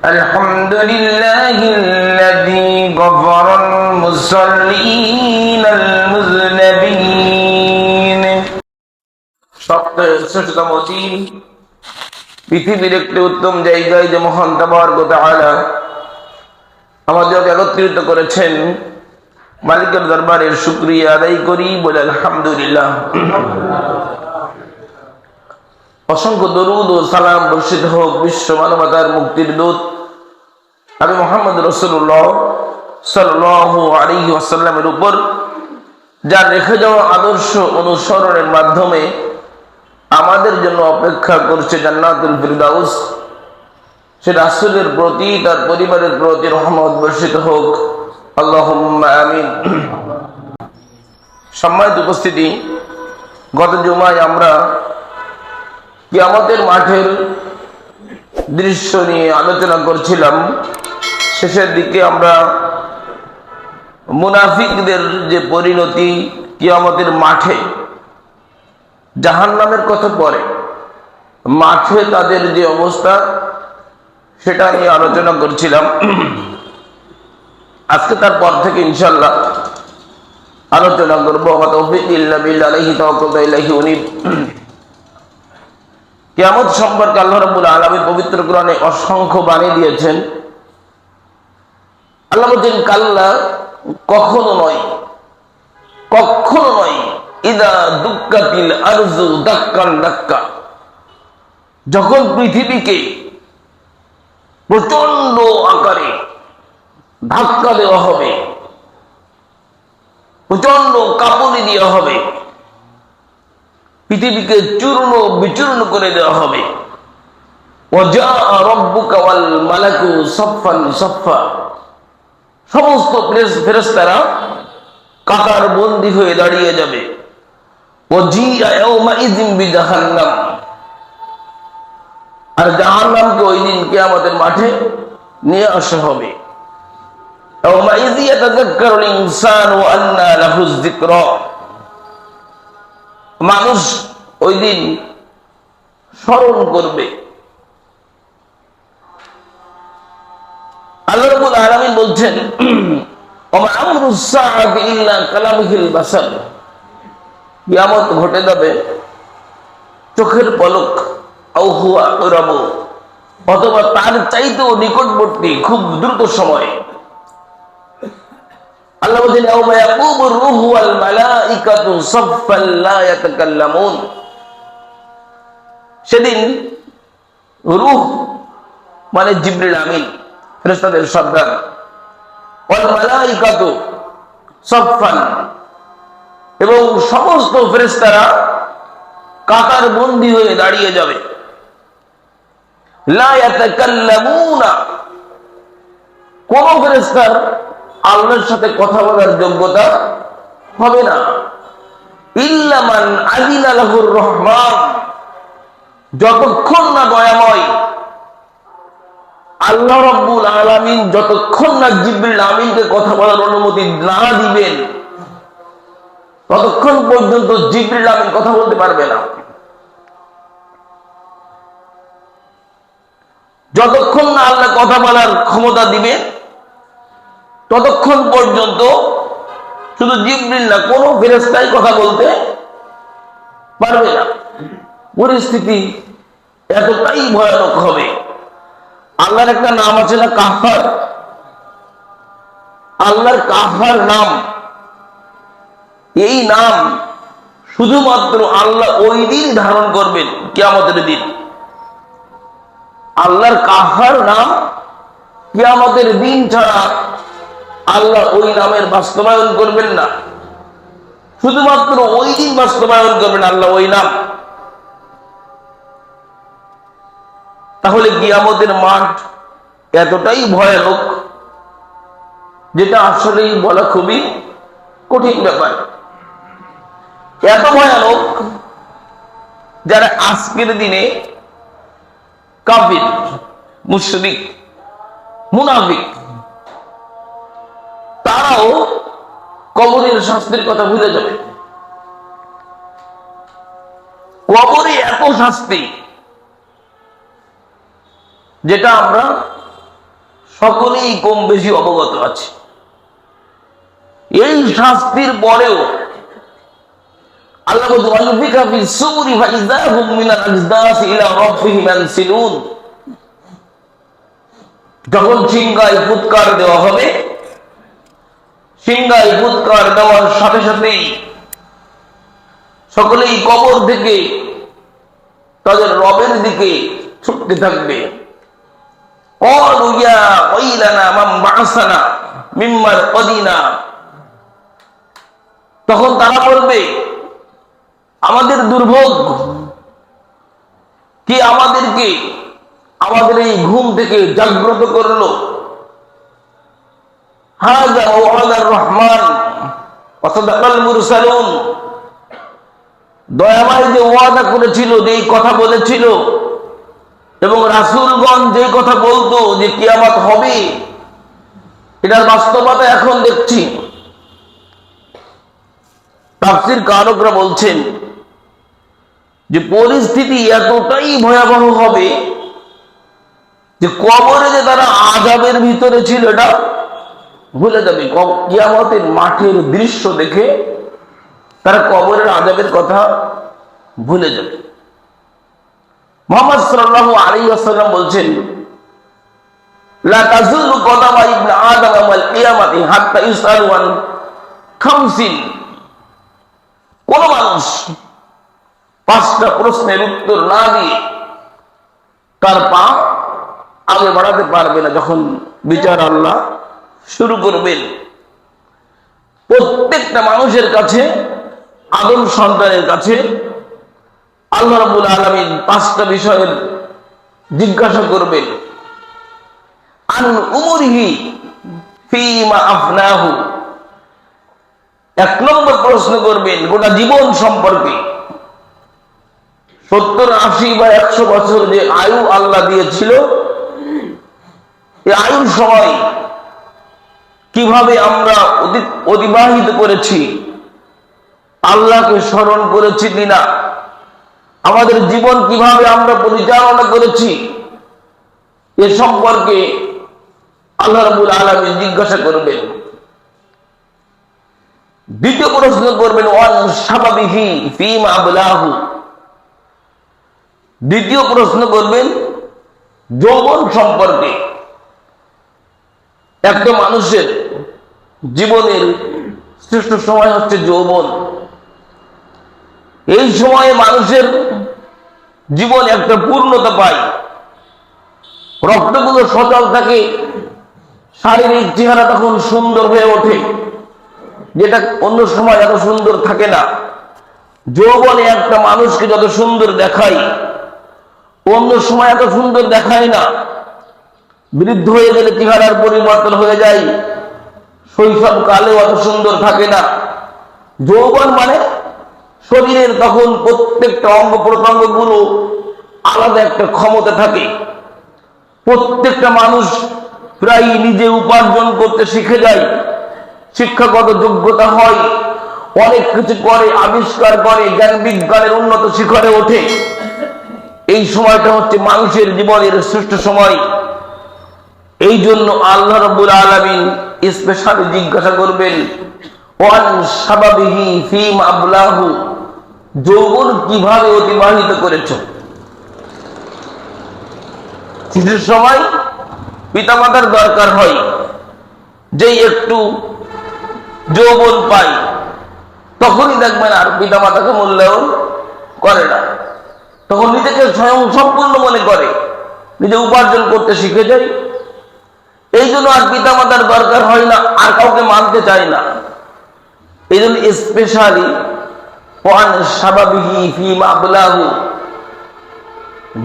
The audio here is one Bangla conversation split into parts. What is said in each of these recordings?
الحمد لله الذي غفر المصلين المذنبين সবচেয়ে শ্রেষ্ঠতম দিন পৃথিবীর একটি উত্তম জায়গায় যে মহান তাবারক ওয়া তাআলা আমাদেরকে একত্রিত করেছেন, মালিকের দরবারের শুকরিয়া আদায় করি, বলে আলহামদুলিল্লাহ। অসংখ্য দরুদ ও সালাম বর্ষিত হোক বিশ্ব মানবতার মুক্তির দূত নবী মুহাম্মদ রাসূলুল্লাহ সাল্লাল্লাহু আলাইহি ওয়াসাল্লামের উপর, যার রেখে যাওয়া আদর্শ অনুসরণের মাধ্যমে আমাদের জন্য অপেক্ষা করছে জান্নাতুল ফিরদাউস। সে রাসূলের প্রতি, তার পরিবারের প্রতি রহমত বর্ষিত হোক, আল্লাহুম্মা আমিন। সম্মানিত উপস্থিতি, গত জুমায় আমরা কিয়ামতের মাঠের দৃশ্য নিয়ে আলোচনা করছিলাম। শেষের দিকে আমরা মুনাফিকদের যে পরিণতি কিয়ামতের মাঠে, জাহান্নামের কথা পরে, মাঠে তাদের যে অবস্থা সেটা নিয়ে আলোচনা করছিলাম। আজকে তারপর থেকে ইনশাআল্লাহ আলোচনা করবো। কিয়ামত সম্পর্কে আল্লাহ রাব্বুল আলামিন পবিত্র কোরআনে অসংখ্য বাণী দিয়েছেন। আল্লাহ বলেন, কাল্লা, কখনো নয়, কখনো নয়, ইদা দুক্কাতিল আরজু দাক্কান দাক্কা, যখন পৃথিবীকে প্রচন্ড আকারে ধাক্কা দেওয়া হবে, প্রচন্ড কাঁপুনি দেওয়া হবে, পৃথিবীকে চূর্ণ বিচূর্ণ করে দেওয়া হবে। ওয়াজা রাব্বুকা ওয়াল মালাকু সাফফান সাফফা, সমস্ত ফেরেশতারা কাতার বন্দী হয়ে দাঁড়িয়ে যাবে। ওয়াজিআ ইয়াউমাইযিন বিজাহান্নাম, আর জাহান্নামকে ওই দিন কিয়ামতের মাঠে নিয়ে আসা হবে। ইয়াউমাইযি ইয়াতাযাক্কারুল ইনসানু ওয়া আন্না লাহু যিকরা, মানুষ ওই দিন স্মরণ করবে। আল্লাহ রাব্বুল আলামিন বলছেন, ওমা আমরুস সাআতি ইল্লা কালামিহিল বাসার, কিয়ামত ঘটে যাবে চোখের পলক, আও হুয়া আকরাবু, অথবা তার চাইতেও নিকটবর্তী, খুব দ্রুত সময়। আল্লাহ বলেন, ইয়াউমা ইয়াকুমুর রূহু ওয়াল মালাইকাতু সাফফান লা ইয়াতাকাল্লামুন, সেদিন রূহ মানে জিবরিল আমিন, ফেরেশতাদের সর্দার, ওয়াল মালাইকাতু সাফফান, এবং সমস্ত ফেরেশতারা কাতার বন্দী হয়ে দাঁড়িয়ে যাবে। লা ইয়াতাকাল্লামুনা, কোন ফেরেশতার আল্লাহর সাথে কথা বলার যোগ্যতা হবে না। ইল্লা মান আযিনা লাহুর রহমান, যতক্ষণ না দয়াময় আল্লাহ রাব্বুল আলামিন, যতক্ষণ না জিবরিল আমিনকে কথা বলার অনুমতি না দিবেন, ততক্ষণ পর্যন্ত জিবরিল আমিন কথা বলতে পারবে না। যতক্ষণ না আল্লাহ কথা বলার ক্ষমতা দিবে, ততক্ষণ পর্যন্ত শুধু জিবরিল না, কোনো ফেরেশতাই কথা বলতে পারবে না। পরিস্থিতি এতটাই ভয়ানক হবে। আল্লাহর একটা নাম আছে না, কাহার। আল্লাহর কাহার নাম, এই নাম শুধুমাত্র আল্লাহ ওই দিন ধারণ করবেন, কিয়ামতের দিন। আল্লাহর কাহার নাম কিয়ামতের দিন ছাড়া আল্লাহ ওই নামের বাস্তবায়ন করবেন না। শুধুমাত্র ওই দিন বাস্তবায়ন করবেন আল্লাহ ওই নাম। তাহলে কিয়ামতের মাঠ এতটাই ভয়ানক, যেটা আসলেই বলা খুবই কঠিন ব্যাপার। এত ভয়ানক, যারা আজকের দিনে কাফির, মুশরিক, মুনাফিক, তারাও কবরের শাস্তির কথা ভুলে যাবে। কবরে এত শাস্তি, যেটা আমরা সকলেই কম বেশি অবগত আছে। এই শাস্তির পরেও আল্লাহ যখন সিংহায় ফুৎকার দেওয়া হবে, সিংহায় ফুৎকার দেওয়ার সাথে সাথেই সকলেই কবর থেকে তাদের রবের দিকে ছুটতে থাকবে। তখন তারা বলবে, আমাদের দুর্ভোগ, কি আমাদেরকে আমাদের এই ঘুম থেকে জাগ্রত করলো। হাযা ওয়াদার রহমান ওয়া সাদাকাল মুরসালুন, দয়াময় যে ওয়াদা করেছিল, যে কথা বলেছিল, এবং রাসূলগণ যে কথা বলতো যে কিয়ামত হবে, এটার বাস্তবতা এখন দেখছি। তাফসীর কারকরা বলছেন যে পরিস্থিতি এতটাই ভয়াবহ হবে যে কবরে যে তারা আযাবের ভিতরে ছিল এটা ভুলে যাবে। কিয়ামতের মাঠের দৃশ্য দেখে তারা কবরের আযাবের কথা ভুলে যাবে। মুহাম্মদ সাল্লাল্লাহু আলাইহি ওয়াসাল্লাম বলছেন, লা তাযুলু কদামা ইবনে আদম ইয়াওমাল কিয়ামাতি হাত্তা ইউসালু আন খামসিন। কোন মানুষ 5টা প্রশ্নের উত্তর না দিয়ে তার পা আগে বাড়াতে পারবে না যখন বিচার আল্লাহ শুরু করবেন। প্রত্যেকটা মানুষের কাছে, আদম সন্তানের কাছে আল্লাহ রাব্বুল আলামিন 5টা বিষয়ের জিজ্ঞাসা করবেন। আন উমরিহি ফীমা আফনাহু, 1 নম্বর প্রশ্ন করবেন গোটা জীবন সম্পর্কে। 70, 80 বা 100 বছর যে আয়ু আল্লাহ দিয়েছিল, এই আয়ুর সময় কিভাবে আমরা অতিবাহিত করেছি, আল্লাহকে স্মরণ করেছি কিনা, আমাদের জীবন কিভাবে আমরা পরিচালনা করেছি, এ সম্পর্কে আল্লাহ রাব্বুল আলামিন জিজ্ঞাসা করবেন। দ্বিতীয় প্রশ্ন করবেন ওয়ান শাবাবিহি ফীমা আবলাহু, দ্বিতীয় প্রশ্ন করবেন যৌবন সম্পর্কে। একটা মানুষের জীবনের শ্রেষ্ঠ সময় হচ্ছে যৌবন। এই সময়ে মানুষের জীবন একটা পূর্ণতা পায়, রক্তগুলো সচল থাকে, শারীরিক চেহারা তখন সুন্দর হয়ে ওঠে, যেটা অন্য সময় এত সুন্দর থাকে না। যৌবনে একটা মানুষকে যত সুন্দর দেখায়, অন্য সময় এত সুন্দর দেখায় না। বৃদ্ধ হয়ে গেলে চেহারার পরিবর্তন হয়ে যায়, শৈশব কালেও অত সুন্দর থাকে না। যৌবন মানে শরীরের তখন প্রত্যেকটা অঙ্গ প্রত্যঙ্গ গুলো আলাদা একটা ক্ষমতা থাকে। প্রত্যেকটা মানুষ প্রায় নিজে উপার্জন করতে শিখে যায়, শিক্ষাগত যোগ্যতা হয়, অনেক কিছু করে, আবিষ্কার করে, জ্ঞান বিজ্ঞানের উন্নত শিখরে ওঠে। এই সময়টা হচ্ছে মানুষের জীবনের শ্রেষ্ঠ সময়। এই জন্য আল্লাহ রাব্বুল আলামিন স্পেশালি জিজ্ঞাসা করবেন ওয়ান শাবাবিহি ফীমা আবলাহু, যৌবন কিভাবে অতিবাহিত করেছো। শিশুর সময় পিতামাতার দরকার হয়, যেই একটু যৌবন পাই তখনই দেখবেন আর পিতামাতাকে মূল্যায়ন করে না, তখন নিজেকে স্বয়ং সম্পূর্ণ মনে করে, নিজে উপার্জন করতে শিখে যায়। এই জন্য আর পিতামাতার দরকার হয় না, আর কাউকে মানতে চায় না। এই জন্য স্পেশালি ওয়ান শাবাবিহি ফীমা আবলাহু,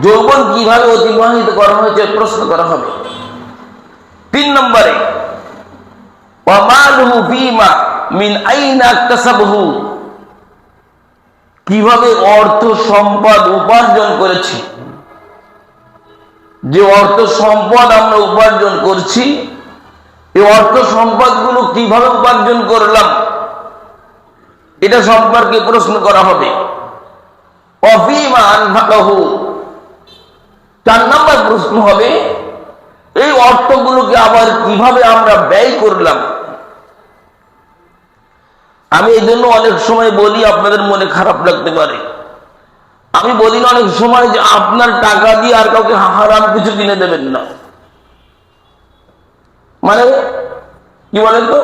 যৌবন কিভাবে অতিবাহিত করা হয়েছে প্রশ্ন করা হবে। 3 নম্বরে ওয়া মালুহু ফীমা মিন আইনা ইকতাসাবহু, কিভাবে অর্থ সম্পদ উপার্জন করেছি। যে অর্থ সম্পদ আমরা উপার্জন করছি, এই অর্থ সম্পদগুলো কিভাবে উপার্জন করলাম, এটা সম্পর্কে প্রশ্ন করা হবে। অফিমা আনফাকাহু, 4 নম্বর প্রশ্ন হবে এই অর্থ অর্থগুলোকে আবার কিভাবে আমরা ব্যয় করলাম। আমি এই জন্য অনেক সময় বলি, আপনাদের মনে খারাপ লাগতে পারে, আমি বলি না অনেক সময় যে আপনার টাকা দিয়ে আর কাউকে হারাম কিছু কিনে দেবেন না। মানে কি বলেন তো,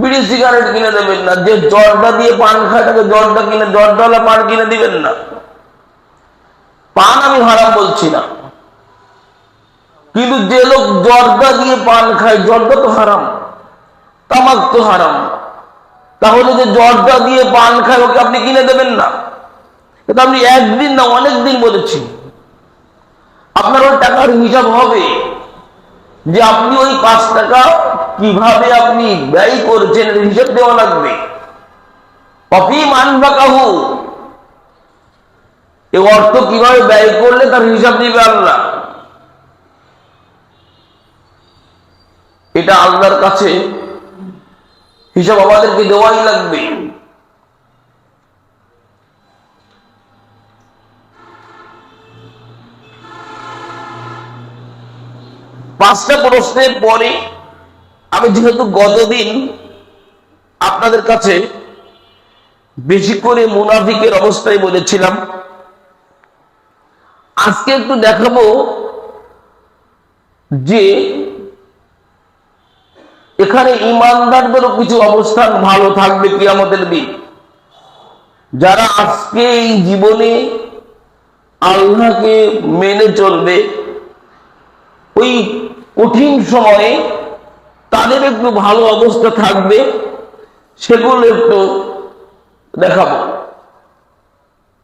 বিড়ি সিগারেট কিনে দেবেন না। যে জর্দা দিয়ে পান খায় তাকে জর্দাওয়ালা পান কিনে দিবেন না। পান আমি হারাম বলছি না, কিন্তু যে লোক জর্দা দিয়ে পান খায়, জর্দা তো হারাম, তামাক তো হারাম, তাহলে যে জর্দা দিয়ে পান খায় ওকে আপনি কিনে দেবেন না। এটা আপনি একদিন না অনেকদিন বলেছি। আপনার ওই টাকার হিসাব হবে যে আপনি ওই 5 টাকা কিভাবে আপনি ব্যয় করছেন, হিসাব দেওয়া লাগবে। অফিম আনফাকাহু, এই অর্থ কিভাবে ব্যয় করলে তার হিসাব দিবে আল্লাহ। এটা আল্লাহর কাছে হিসাব আমাদেরকে দেওয়াই লাগবে। পাঁচটা প্রশ্নের পরে আমি যেহেতু গতদিন আপনাদের কাছে বেশি করে মুনাফিকের অবস্থায় বলেছিলাম, আজকে একটু দেখাবো যে এখানে ইমানদারদেরও কিছু অবস্থান ভালো থাকবে কিয়ামতের দিন। যারা আজকে এই জীবনে আল্লাহকে মেনে চলবে, ওই কঠিন সময়ে তাদের একটু ভালো অবস্থা থাকবে, সেগুলো একটু দেখাবো।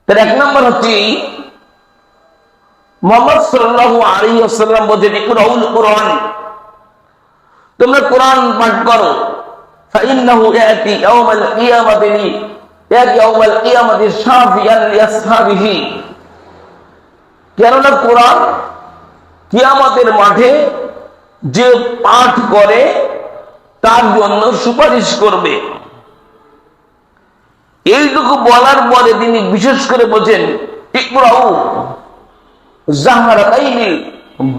তার 1 নম্বর হচ্ছে মুহাম্মদ সাল্লাল্লাহু আলাইহি ওয়াসাল্লাম বলেন, ইকরাউল কুরআন, তোমরা কোরআন পাঠ করো। ফাইন্নাহু ইয়াতি ইয়াউমাল কিয়ামাতি শাফিয়ান লিআসহাবিহি, কেননা কোরআন কিয়ামতের মাঠে যে পাঠ করে তার জন্য সুপারিশ করবে। এইটুকু বলার পরে তিনি বিশেষ করে বলেন, ইকরাউ যাহরাতাইনিল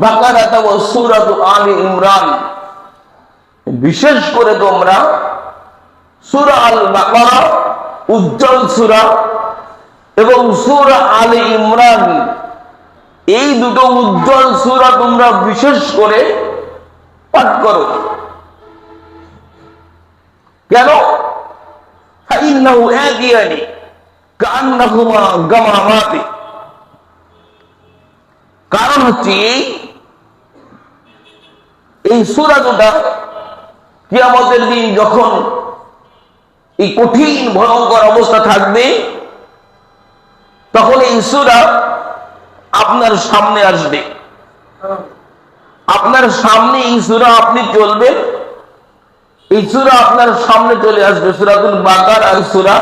বাকারাতা ওয়া সূরাতু আলি ইমরান, বিশেষ করে তোমরা সূরা আল বাকারা উজ্জ্বল সূরা এবং সূরা আলে ইমরান, এই দুটো উজ্জ্বল সূরা তোমরা বিশেষ করে পাঠ করো। কেন? ফাইন্নাহু ইয়াতিয়ানি কান্নাহুমা গামামাতি, কারণ হচ্ছে এই সূরা দুটা কিয়ামতের দিন যখন এই কঠিন ভয়ঙ্কর অবস্থা থাকবে, তখন এই সূরা আপনার সামনে আসবে। আপনার সামনে এই সূরা আপনি চলবেন, এই সূরা আপনার সামনে চলে আসবে, সূরাতুল বাকারা আর সূরা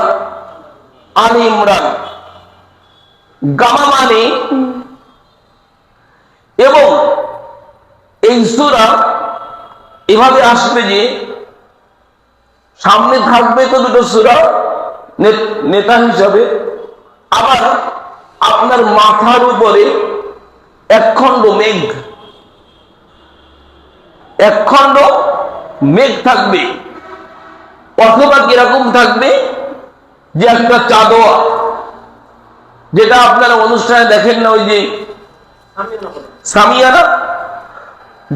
আলে ইমরান। গামা মানে, এবং এই সূরা এভাবে আসবে যে সামনে থাকবে তো দুটো সূরা নেতা হিসাবে, আবার আপনার মাথার উপরে একখণ্ড মেঘ থাকবে, অথবা কিরকম থাকবে যে একটা চাদর, যেটা আপনারা অনুষ্ঠানে দেখেন না, ওই যে সামিয়ানা,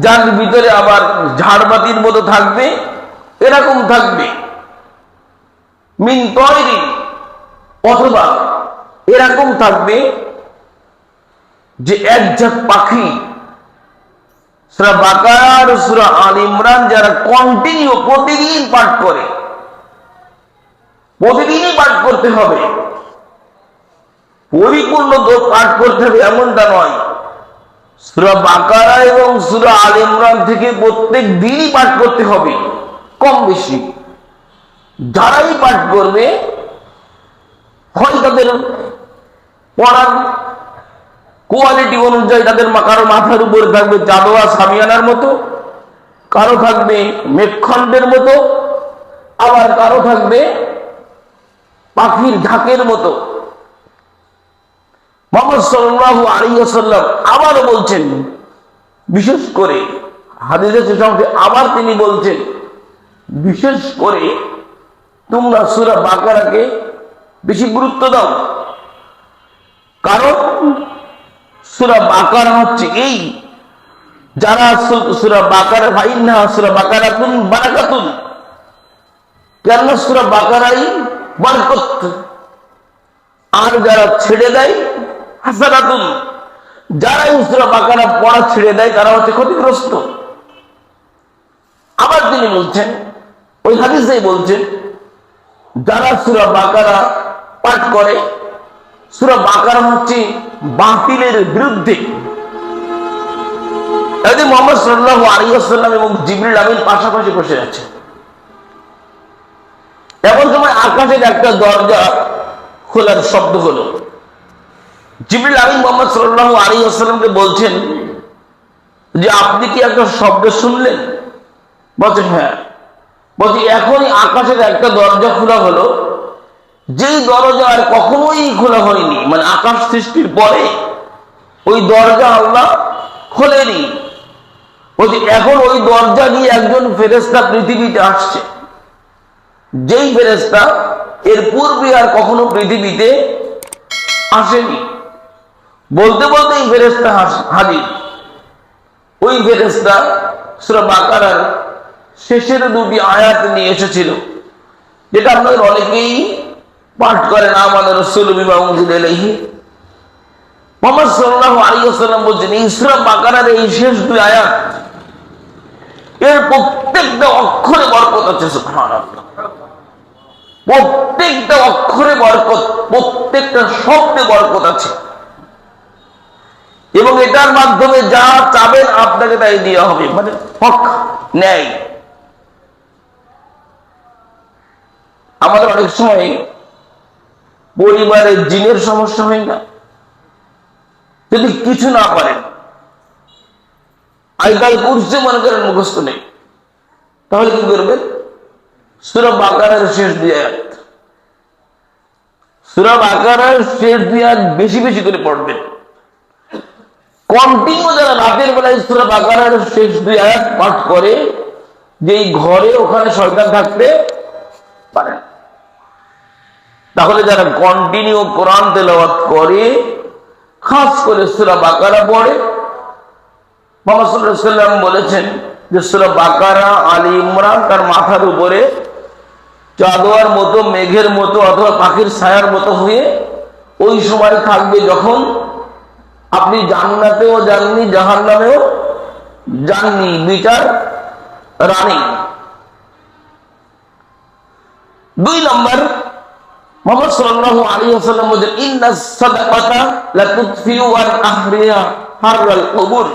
যার ভিতরে আবার ঝাড়বাতির মতো থাকবে, এরকম থাকবে। মিন তয়রি, অথবা এরকম থাকবে যে এক ঝাঁক পাখি। সূরা বাকারা আর সূরা আল ইমরান যারা কন্টিনিউ প্রতিদিন পাঠ করে, প্রতিদিনই পাঠ করতে হবে, পরিপূর্ণ পাঠ করতে হবে এমনটা নয়। সূরা বাকারা এবং সূরা আল ইমরান থেকে প্রত্যেক দিনই পাঠ করতে হবে, কম বেশি। যারাই পাঠ করবে, হয় তাদের পড়ার কোয়ালিটি অনুযায়ী তাদের কারো মাথার উপরে থাকবে চাদোয়া সামিয়ানার মতো, কারো থাকবে মেঘখণ্ডের মতো, আবার কারো থাকবে পাখির ঝাঁকের মতো। মুহাম্মদ সাল্লাল্লাহু আলাইহি ওয়াসাল্লাম আবারও বলছেন, বিশেষ করে হাদিসের শেষ অংশে আবার তিনি বলছেন, বিশেষ করে তোমরা সূরা বাকারাকে বেশি গুরুত্ব দাও, কারণ সূরা বাকারা হচ্ছে এই, যারা সূরা বাকারা ফাইন্নাহা সূরা বাকারাতুন বারাকাতুন, কেননা সূরা বাকারাই বরকত, আর যারা ছেড়ে দেয় হাসানাতুন, যারা এই সূরা বাকারা পড়া ছেড়ে দেয় তারা হচ্ছে ক্ষতিগ্রস্ত। আবার তিনি বলছেন, ওই হাদিসেই বলছেন, যারা সূরা বাকারা পাঠ করে, সূরা বাকারা হচ্ছে বাতিলের বিরুদ্ধে। একদিন মুহাম্মদ সাল্লাল্লাহু আলাইহি ওয়াসাল্লাম এবং জিবরিল আমিন পাশাপাশি বসে আছে। এমন সময় আকাশের একটা দরজা খোলার শব্দ হলো। জিবরিল আমিন মুহাম্মদ সাল্লাল্লাহু আলাইহি ওয়াসাল্লামকে বলছেন যে, আপনি কি একটা শব্দ শুনলেন? বলছে হ্যাঁ। বলছি, এখনই আকাশের একটা দরজা খোলা হলো, যেই দরজা আর কখনোই খোলা হয়নি, মানে আকাশ সৃষ্টির পরে ওই দরজা আল্লাহ খোলেনি। বলছি, এখন ওই দরজা দিয়ে একজন ফেরেশতা পৃথিবীতে আসছে, যেই ফেরেশতা এর পূর্বে আর কখনো পৃথিবীতে আসেনি। বলতে বলতে এই ফেরেশতা হাজির। ওই ফেরেশতা সূরা বাকারার শেষের দুটি আয়াত নিয়ে এসেছিল, যেটা আপনাদের অনেকেই পাঠ করেন, আমাদের রাসূল বিমা উনজিলা ইলাইহি। মুহাম্মদ সাল্লাল্লাহু আলাইহি ওয়াসাল্লাম বলছেন, এই সূরা বাকারার এই শেষ দুই আয়াত, এর প্রত্যেকটা অক্ষরে বরকত আছে। সুবহানাল্লাহ, প্রত্যেকটা অক্ষরে বরকত, প্রত্যেকটা শব্দে বরকত আছে, এবং এটার মাধ্যমে যা চাবেন আপনাকে তাই দেওয়া হবে, মানে হক ন্যায়। আমাদের অনেক সময় পরিবারের জিনের সমস্যা হয় না? যদি কিছু না পারেন, আয়াতুল কুরসি মনে করেন মুখস্থ নেই, তাহলে কি করবেন? সূরা বাকারার শেষ দুই আয়াত, সূরা বাকারার শেষ দুই আয়াত বেশি বেশি করে পড়বেন। কন্টিনিউ যারা রাতের বেলায় সূরা বাকারার শেষ দুই আয়াত পাঠ করে, যেই ঘরে ওখানে শয়তান থাকতে পারে না। তাহলে যারা কন্টিনিউ কোরআন তেলাওয়াত করে, খাস করে সূরা বাকারা পড়ে, মুহাম্মদ সাল্লাল্লাহু আলাইহি ওয়াসাল্লাম বলেছেন যে সূরা বাকারা, আলী ইমরান তার মাথার উপরে চাদর মতো, মেঘের মতো অথবা পাখির ছায়ার মতো হয়ে ওই সময় থাকবে, যখন আপনি জান্নাতেও যাননি, জাহান্নামেও যাননি, দুইটার রানী। দুই নম্বর, মুহাম্মদ সাল্লাল্লাহু আলাইহি ওয়াসাল্লাম বলেন, ইন্নাস সাদাকাতা লা তুতফিউ আন আহরিহা হাররাল কুবুর,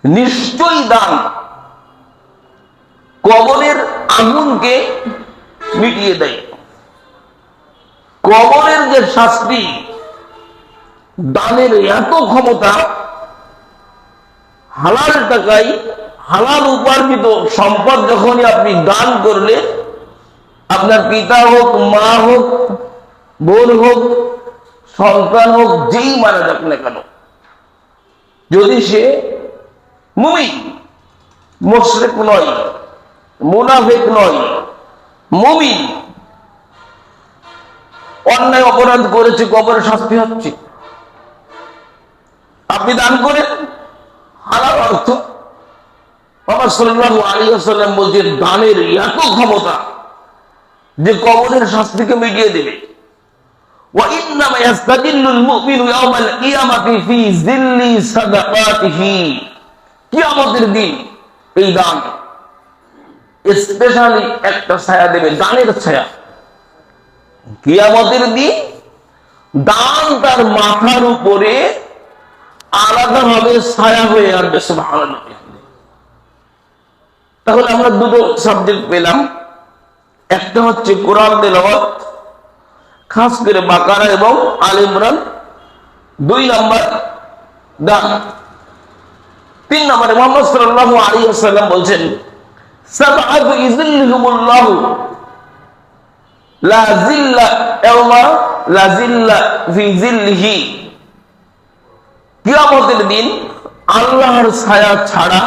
নিশ্চয়ই দান কবরের আগুনকে মিটিয়ে দেয়। কবরের যে শাস্তি, দানের এত ক্ষমতা, হালাল টাকায় হালাল উপার্জিত সম্পদ যখনই আপনি দান করলে, আপনার পিতা হোক, মা হোক, বোন হোক, সন্তান হোক, যেই মারা যাক না কেন, যদি সে মুমিন, মুশরিক নয়, মুনাফিক নয়, মুমিন, অন্যায় অপরাধ করেছে, কবরে শাস্তি হচ্ছে, আপনি দান করেন হালাল অর্থ। মুহাম্মদ সাল্লাল্লাহু আলাইহি ওয়াসাল্লাম বলছেন, দানের এত ক্ষমতা যে কবরের শাস্তিকে মিটিয়ে দেবে। ওয়া ইন্নামা ইয়াস্তাজিল্লুল মুমিনু ইয়াওমাল কিয়ামাতি ফি জিল্লি সাদাকাতিহি, কিয়ামতের দিন এই দান স্পেশালি একটা ছায়া দেবে, দানের ছায়া। কিয়ামতের দিন দান তার মাথার উপরে আলাদাভাবে ছায়া হয়ে আসবে। সুবহানাল্লাহ। তাহলে আমরা দুটো সাবজেক্ট পেলাম, একটা হচ্ছে কোরআন তেলাওয়াত, খাস করে বাকারা এবং আলে ইমরান। দুই নম্বর দান। তিন নম্বরে মুহাম্মদ সাল্লাল্লাহু আলাইহি ওয়াসাল্লাম বলছেন, সাবআতু ইযিল্লুহুমুল্লাহু লা জিল্লা ইয়াওমা লা জিল্লা ফি জিল্লিহি, কিয়ামতের দিন আল্লাহর ছায়া ছাড়া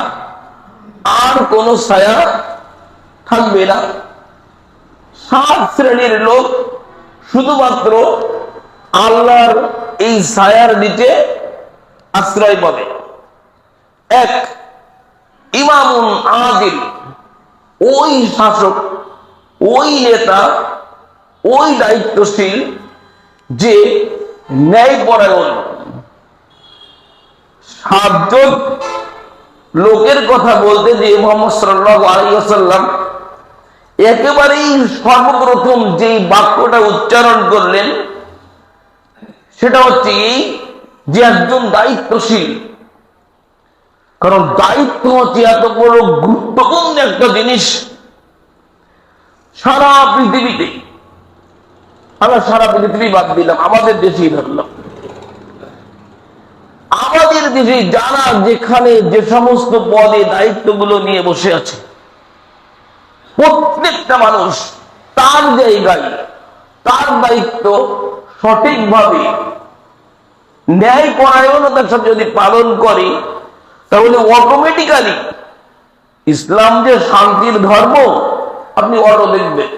আর কোন ছায়া থাকবে না। 7 শ্রেণীর লোক শুধুমাত্র আল্লাহর এই ছায়ার নিচে আশ্রয় পাবে। 1, ইমামুন আদিল, ওই শাসক, ওই নেতা, ওই দায়িত্বশীল যে ন্যায়পরায়ণ। 7 জন লোকের কথা বলতে যে মুহাম্মদ সাল্লাল্লাহু আলাইহি ওয়াসাল্লাম একেবারেই সর্বপ্রথম যেই বাক্যটা উচ্চারণ করলেন সেটা হচ্ছে এই যে একজন দায়িত্বশীল। কারণ দায়িত্ব হচ্ছে এত বড় গুরুত্বপূর্ণ একটা জিনিস সারা পৃথিবীতে। আমরা সারা পৃথিবী বাদ দিলাম, আমাদের দেশেই ধরলাম। আমাদের দেশে যারা যেখানে যে সমস্ত পদে দায়িত্বগুলো নিয়ে বসে আছে, প্রত্যেকটা মানুষ তার জায়গায় তার দায়িত্ব সঠিকভাবে ন্যায়পরায়ণতার সাথে যদি পালন করে, তাহলে অটোমেটিক্যালি ইসলাম যে শান্তির ধর্ম আপনি অটো দেখবেন।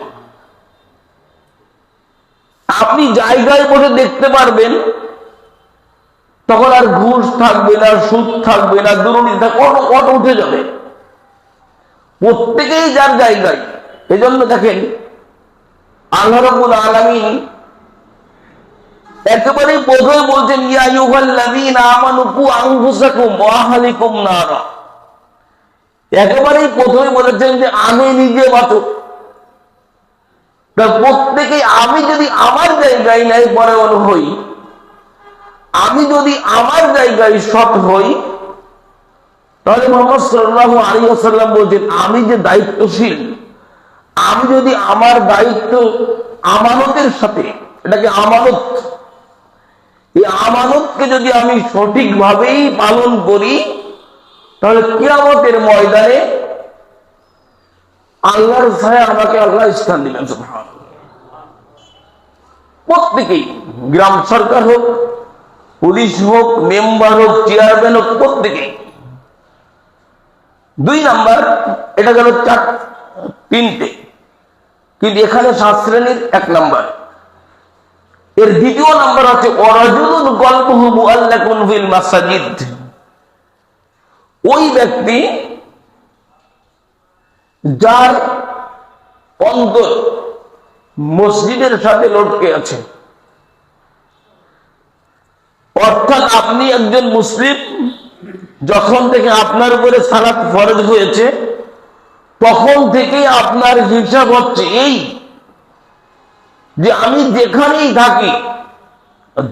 আপনি জায়গায় বসে দেখতে পারবেন, তখন আর ঘুষ থাকবে না, সুদ থাকবে না, দুর্নীতি থাকবে, অটো উঠে যাবে। প্রত্যেকেই যার জায়গায়। এজন্য দেখেন আল্লাহ রাব্বুল আলামিন একেবারেই প্রথমে বলছেন ইয়া আইয়ুহাল্লাযীনা আমানু কু আনফুসাকুম ওয়া আহলিকুম নারা। একেবারেই প্রথমে বলেছেন যে আমি নিজে বাঁচো। প্রত্যেকেই আমি যদি আমার জায়গায় ন্যায়পরায়ণ হই, আমি যদি আমার জায়গায় সৎ হই, তাহলে মুহাম্মদ সাল্লাল্লাহু আলাইহি ওয়াসাল্লাম বলছেন আমি যে দায়িত্বশীল, আমি যদি আমার দায়িত্ব আমানতের সাথে, এটাকে আমানত, এই আমানতকে যদি আমি সঠিকভাবেই পালন করি, তাহলে কিয়ামতের ময়দানে আল্লাহর ছায়া আমাকে আল্লাহ স্থান দিবেন। সুবহানাল্লাহ। প্রত্যেকেই, গ্রাম সরকার হোক, পুলিশ হোক, মেম্বার হোক, চেয়ারম্যান হোক, প্রত্যেকেই। 2 নাম্বার, এটা গেল 3টে, কিন্তু এখানে 7 শ্রেণীর 1 নাম্বার। এর 2য় নাম্বার হচ্ছে ওয়ারাজুলুন কলবুহু মুআল্লাকুন ফিল মাসাজিদ। ওই ব্যক্তি যার অন্তর মসজিদের সাথে লটকে আছে। অর্থাৎ আপনি একজন মুসলিম, যখন থেকে আপনার উপরে সালাত ফরজ হয়েছে, তখন থেকে আপনার হিসাব হচ্ছে এই যে আমি যেখানেই থাকি,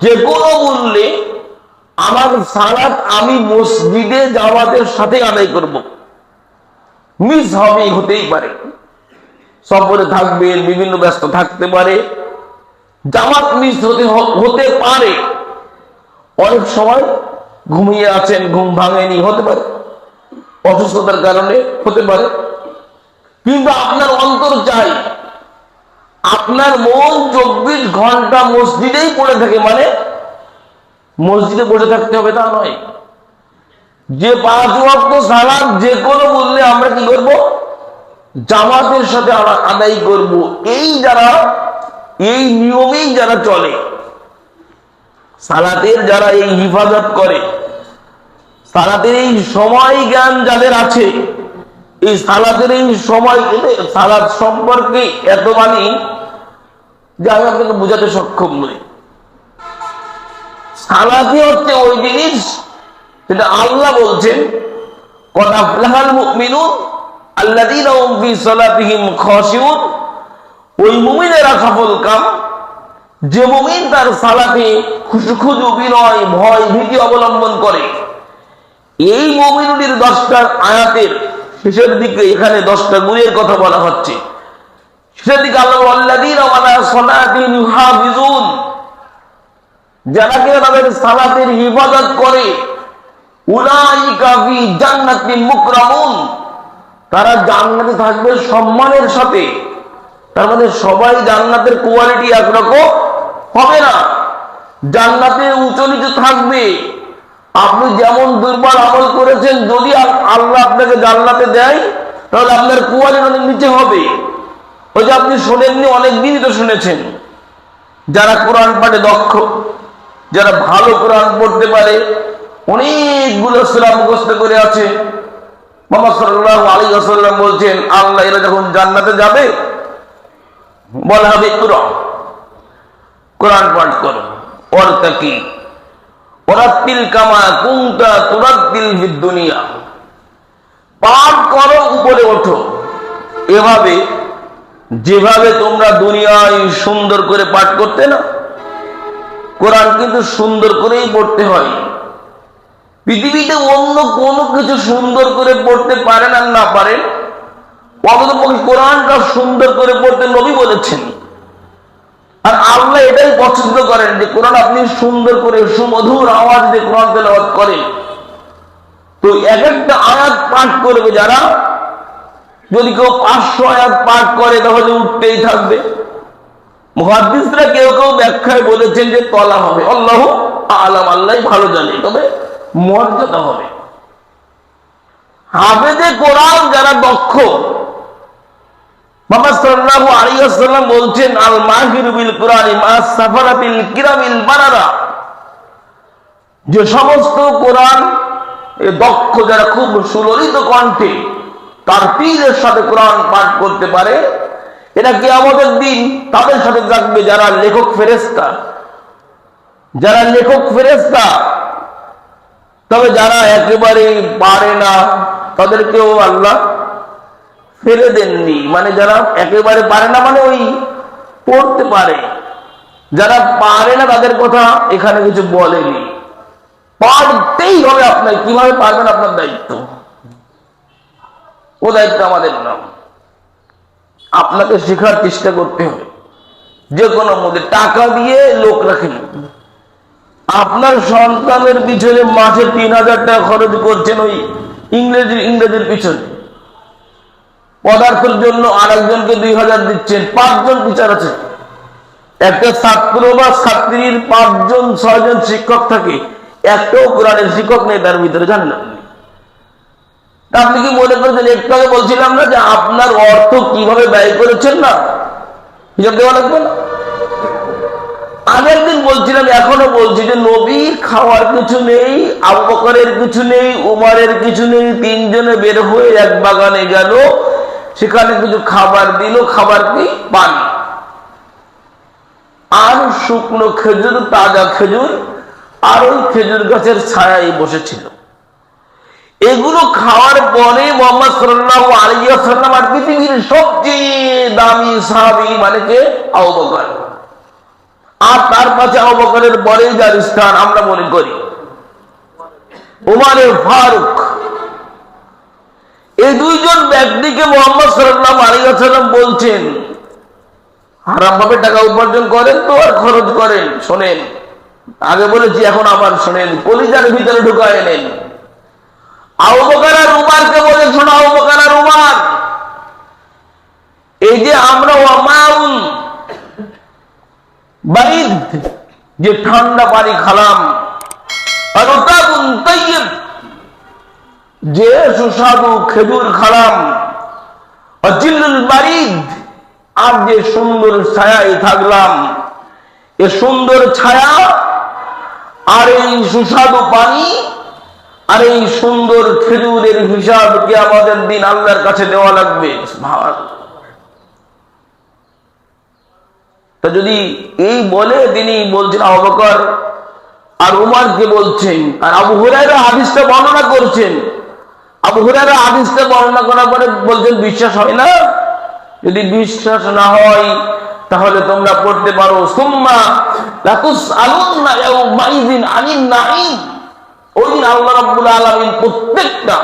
যে কোনো মূল্যে আমার সালাত আমি মসজিদে জামাতের সাথে আদায় করব। মিস হবে, হতেই পারে, সফরে থাকবেন, বিভিন্ন ব্যস্ত থাকতে পারে, জামাত মিস হতে পারে। অনেক সময় ঘুমিয়ে আছেন, ঘুম ভাঙেনি, হতে পারে, অসুস্থতার কারণে হতে পারে। কিন্তু আপনার অন্তর চাই, আপনার মন 24 ঘন্টা মসজিদেই পড়ে থাকে, মানে মসজিদে বসে থাকতে হবে তা নয়। যে 5 ওয়াক্ত সালাত যে কোনো মূল্যে আমরা কি করব? জামাতের সাথে আদায় করব। এই নিয়মেই যারা চলে, সালাতের যারা এই হিফাজত করে, সালাতের এই সময় জ্ঞান যাদের আছে, এই সালাতের এই সময়, সালাত সম্পর্কে এত মানি যে আমি আপনাকে বোঝাতে সক্ষম নই। সালাতই হচ্ছে ওই জিনিস যেটা আল্লাহ বলছেন কদ আফলাহাল মুমিনুন আল্লাযীনা হুম ফি সালাতিহিম খাশিউন। ওই মুমিনেরা সফল কাম যে মুমিন তার সালাতে খুশু বিনয়, ভয়, ভীতি অবলম্বন করে। এই মুমিনুদের 10টা আয়াতের শেষের দিকে এখানে 10টা গুণের কথা বলা হচ্ছে। শেষের দিকে আল্লাহ আল্লাযীনা আলা সালাতিহিম ইউহাফিজুন, যারা কিনা তাদের সালাতের হিফাজত করে, উলাইকা ফি জান্নাতিন মুকরামুন, তারা জান্নাতে থাকবে সম্মানের সাথে। তার মানে সবাই জান্নাতের কোয়ালিটি একরকম হবে না, জান্নাতে উঁচু নিচু থাকবে। আপনি যেমন দুর্বল আমল করেছেন, যদি আল্লাহ আপনাকে জান্নাতে দেয় তাহলে আপনার কোয়ালিটি অনেক নিচে হবে। ওই যে আপনি শোনেননি, অনেকদিনই তো শুনেছেন, যারা কোরআন পাঠে দক্ষ, যারা ভালো কোরআন পড়তে পারে, অনেকগুলো সূরা মুখস্থ করে আছে, মুহাম্মদ সাল্লাল্লাহু আলাইহি ওয়াসাল্লাম বলছেন আল্লাহ এরা যখন জান্নাতে যাবে বলা হবে কোরআন পাঠ করো, ওয়ারতাকি ওয়ারাত্তিল কামা কুনতা তুরাত্তিল ফিদ দুনিয়া, পাঠ করো, উপরে ওঠো এভাবে যেভাবে তোমরা দুনিয়ায় সুন্দর করে পাঠ করতে না। কোরআন কিন্তু সুন্দর করেই পড়তে হয়। পৃথিবীতে অন্য কোনো কিছু সুন্দর করে পড়তে পারেন আর না পারেন, অন্ততপক্ষে কোরআনটা সুন্দর করে পড়তে নবী বলেছেন। আর আল্লাহ এটাই পছন্দ করেন যে কোরআন আপনি সুন্দর করে সুমধুর আওয়াজ দিয়ে কোরআন তেলাওয়াত করেন। তো এক একটা আয়াত পাঠ করবে যারা, যদি কেউ 500 আয়াত পাঠ করে তাহলে উঠতেই থাকবে। মুহাদ্দিসরা কেউ কেউ ব্যাখ্যায় বলেছেন যে তলা হবে, আল্লাহু আলাম, আল্লাহ ভালো জানে, তবে মর্যাদা হবে। হাফেজে কোরআন যারা দক্ষ, মুহাম্মদ সাল্লাল্লাহু আলাইহি ওয়াসাল্লাম বলছেন আল মাহিরু বিল কুরআনি মা সাফারাতিল কিরামিল বারারা, যে সমস্ত কোরআন দক্ষ যারা খুব সুললিত কণ্ঠে তার পীরের সাথে কোরআন পাঠ করতে পারে, এটা কিয়ামতের দিন তাদের সাথে থাকবে যারা লেখক ফেরেশতা, যারা লেখক ফেরেশতা। তবে যারা একেবারে পারে না তাদেরকেও আল্লাহ ফেলে দেননি, মানে যারা একেবারে পারে না মানে ওই পড়তে পারে, যারা পারে না তাদের কথা এখানে কিছু বলেনি। পারতেই হবে আপনার, কিভাবে পারবেন আপনার দায়িত্ব, ও দায়িত্ব আমাদের না। আপনাকে শেখার চেষ্টা করতে হবে। যে কোনো মধ্যে টাকা দিয়ে লোক রাখেন, আপনার সন্তানের পিছনে মাসে 3000 টাকা খরচ করছেন ওই ইংরেজির পিছনে, পদার্থের জন্য আরেকজনকে 2000 দিচ্ছেন, 5 জন টিচার আছে। একটা ছাত্র বা ছাত্রীর 5 জন 6 জন শিক্ষক থাকে, একটাও কোরআনের শিক্ষক নেই তার ভিতরে, জানেন আপনি? আপনি কি মনে করছেন, একটু আগে বলছিলাম না যে আপনার অর্থ কিভাবে ব্যয় করেছেন না, হিসাব দেওয়া লাগবে না? আগের দিন বলছিলাম, এখনো বলছি যে নবীর খাওয়ার কিছু নেই, আবু বকরের কিছু নেই, উমরের কিছু নেই, 3 জনে বের হয়ে এক বাগানে গেল, সেখানে কিছু খাবার দিল। খাবার কি? পানি আর শুকনো খেজুর, তাজা খেজুর, আর ওই খেজুর গাছের ছায়ায় বসেছিল। এগুলো খাওয়ার পরে মুহাম্মদ সাল্লাল্লাহু আলাইহি ওয়াসাল্লাম আর পৃথিবীর সবচেয়ে দামি সাহাবী মানে কে? আবু বকর। আর তার পাশে আবু বকরের পরে যার স্থান আমরা মনে করি উমরে ফারুক। এই 2 জন ব্যক্তিকে মুহাম্মদ সাল্লাল্লাহু আলাইহি ওয়াসাল্লাম বলছেন হারাম ভাবে টাকা উপার্জন করেন তো আর খরচ করেন। শোনেন, আগে বলেছি এখন আবার শোনেন, কলিজার ভিতরে ঢুকায় নেন। আবু বকর আর উমরকে বলে, শোনো আবু বকর আর উমর, এই যে আমরা ওয়ামাউন বারিদ, যে ঠান্ডা পানি খালাম, আর উতাবুন তাইয়্যিব, যে সুস্বাদু খেজুর খালাম, আর জিল্লুল বারিদ, আর যে সুন্দর ছায়ায় থাকলাম, এ সুন্দর ছায়া আর এই সুস্বাদু পানি আর এই সুন্দর খেজুরের হিসাব কিয়ামতের দিন আল্লাহর কাছে দেওয়া লাগবে। তা যদি এই বলে তিনি বলছেন আবু বকর আর উমরকে বলছেন, আর আবু হুরায়রা হাদিসটা বর্ণনা করছেন। আবু হুরায়রা হাদিসটা বর্ণনা করার পরে বলছেন বিশ্বাস হয় না? যদি বিশ্বাস না হয় তাহলে তোমরা পড়তে পারো সুম্মা লাতুসআলুন্না ইয়াউমাইযিন আনিন নাঈম। ওই দিন আল্লাহ রাব্বুল আলামিন প্রত্যেকটা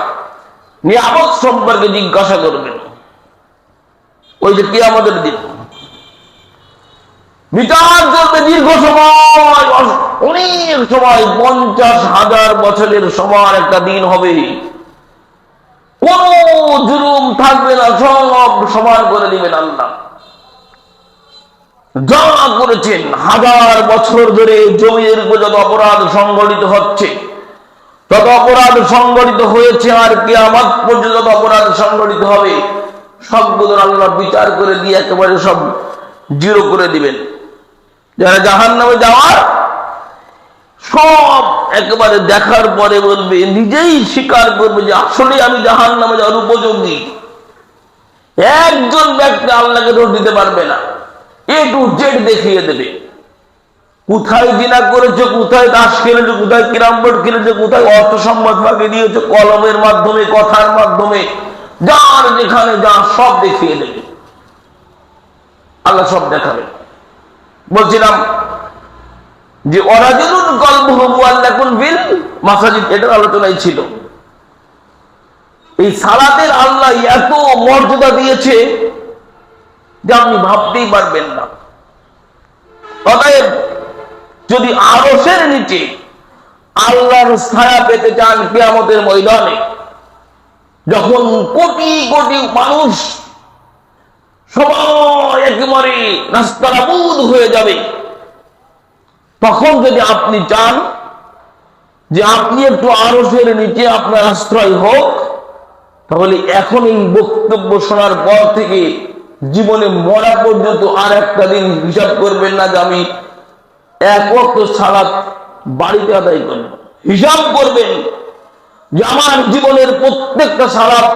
নিয়ামত সম্পর্কে জিজ্ঞাসা করবেন। ওই যে কিয়ামতের দিন বিচার চলবে দীর্ঘ সময়, অনেক সময়, 50,000 বছরের সমান একটা দিন হবে। কোন জুলুম থাকবে না, সব সমান করে দিবেন আল্লাহ। যা করেছেন 1000 বছর ধরে জমির উপর যত অপরাধ সংঘটিত হচ্ছে, তত অপরাধ সংগঠিত হয়েছে, আর কিয়ামত পর্যন্ত যত অপরাধ সংগঠিত হবে সবগুলো আল্লাহ বিচার করে দিয়ে একেবারে সব জিরো করে দিবেন। যারা জাহান্নামে যাওয়ার সব একেবারে দেখার পরে বলবে, নিজেই স্বীকার করবে যে আসলে আমি জাহান্নামে যাওয়ার উপযোগী। একজন ব্যক্তি আল্লাহকে দোষ দিতে পারবে না, এ টু জেড দেখিয়ে দেবে। কোথায় জিনা করেছে, কোথায় তাস খেলেছে, কোথায় ক্যারাম বোর্ড খেলেছে, কোথায় অর্থ সম্পদ ফাঁকি দিয়েছে, কলমের মাধ্যমে, কথার মাধ্যমে, যার যেখানে যা সব দেখিয়ে দেবে, আল্লাহ সব দেখাবে। বলছিলাম যে ওয়ারাজুলুন কলবুহু মুআল্লাকুন বিল মাসাজিদ, এটার আলোচনাই ছিল। এই সালাতের আল্লাহ এত মর্যাদা দিয়েছে যে আপনি ভাবতেই পারবেন না। অতএব যদি আরশের নিচে আল্লাহর ছায়া পেতে চান কিয়ামতের ময়দানে, যখন কোটি কোটি মানুষ সবাই একেবারে নাস্তানাবুদ হয়ে যাবে, তখন যদি আপনি চান যে আপনি একটু আরশের নিচে আপনার আশ্রয় হোক, তাহলে এখন এই বক্তব্য শোনার পর থেকে জীবনে মরা পর্যন্ত আর একটা দিন হিসাব করবেন না যে আমি এক ওয়াক্ত সালাত বাড়িতে আদায় করব। হিসাব করবেন যে আমার জীবনের প্রত্যেকটা সালাত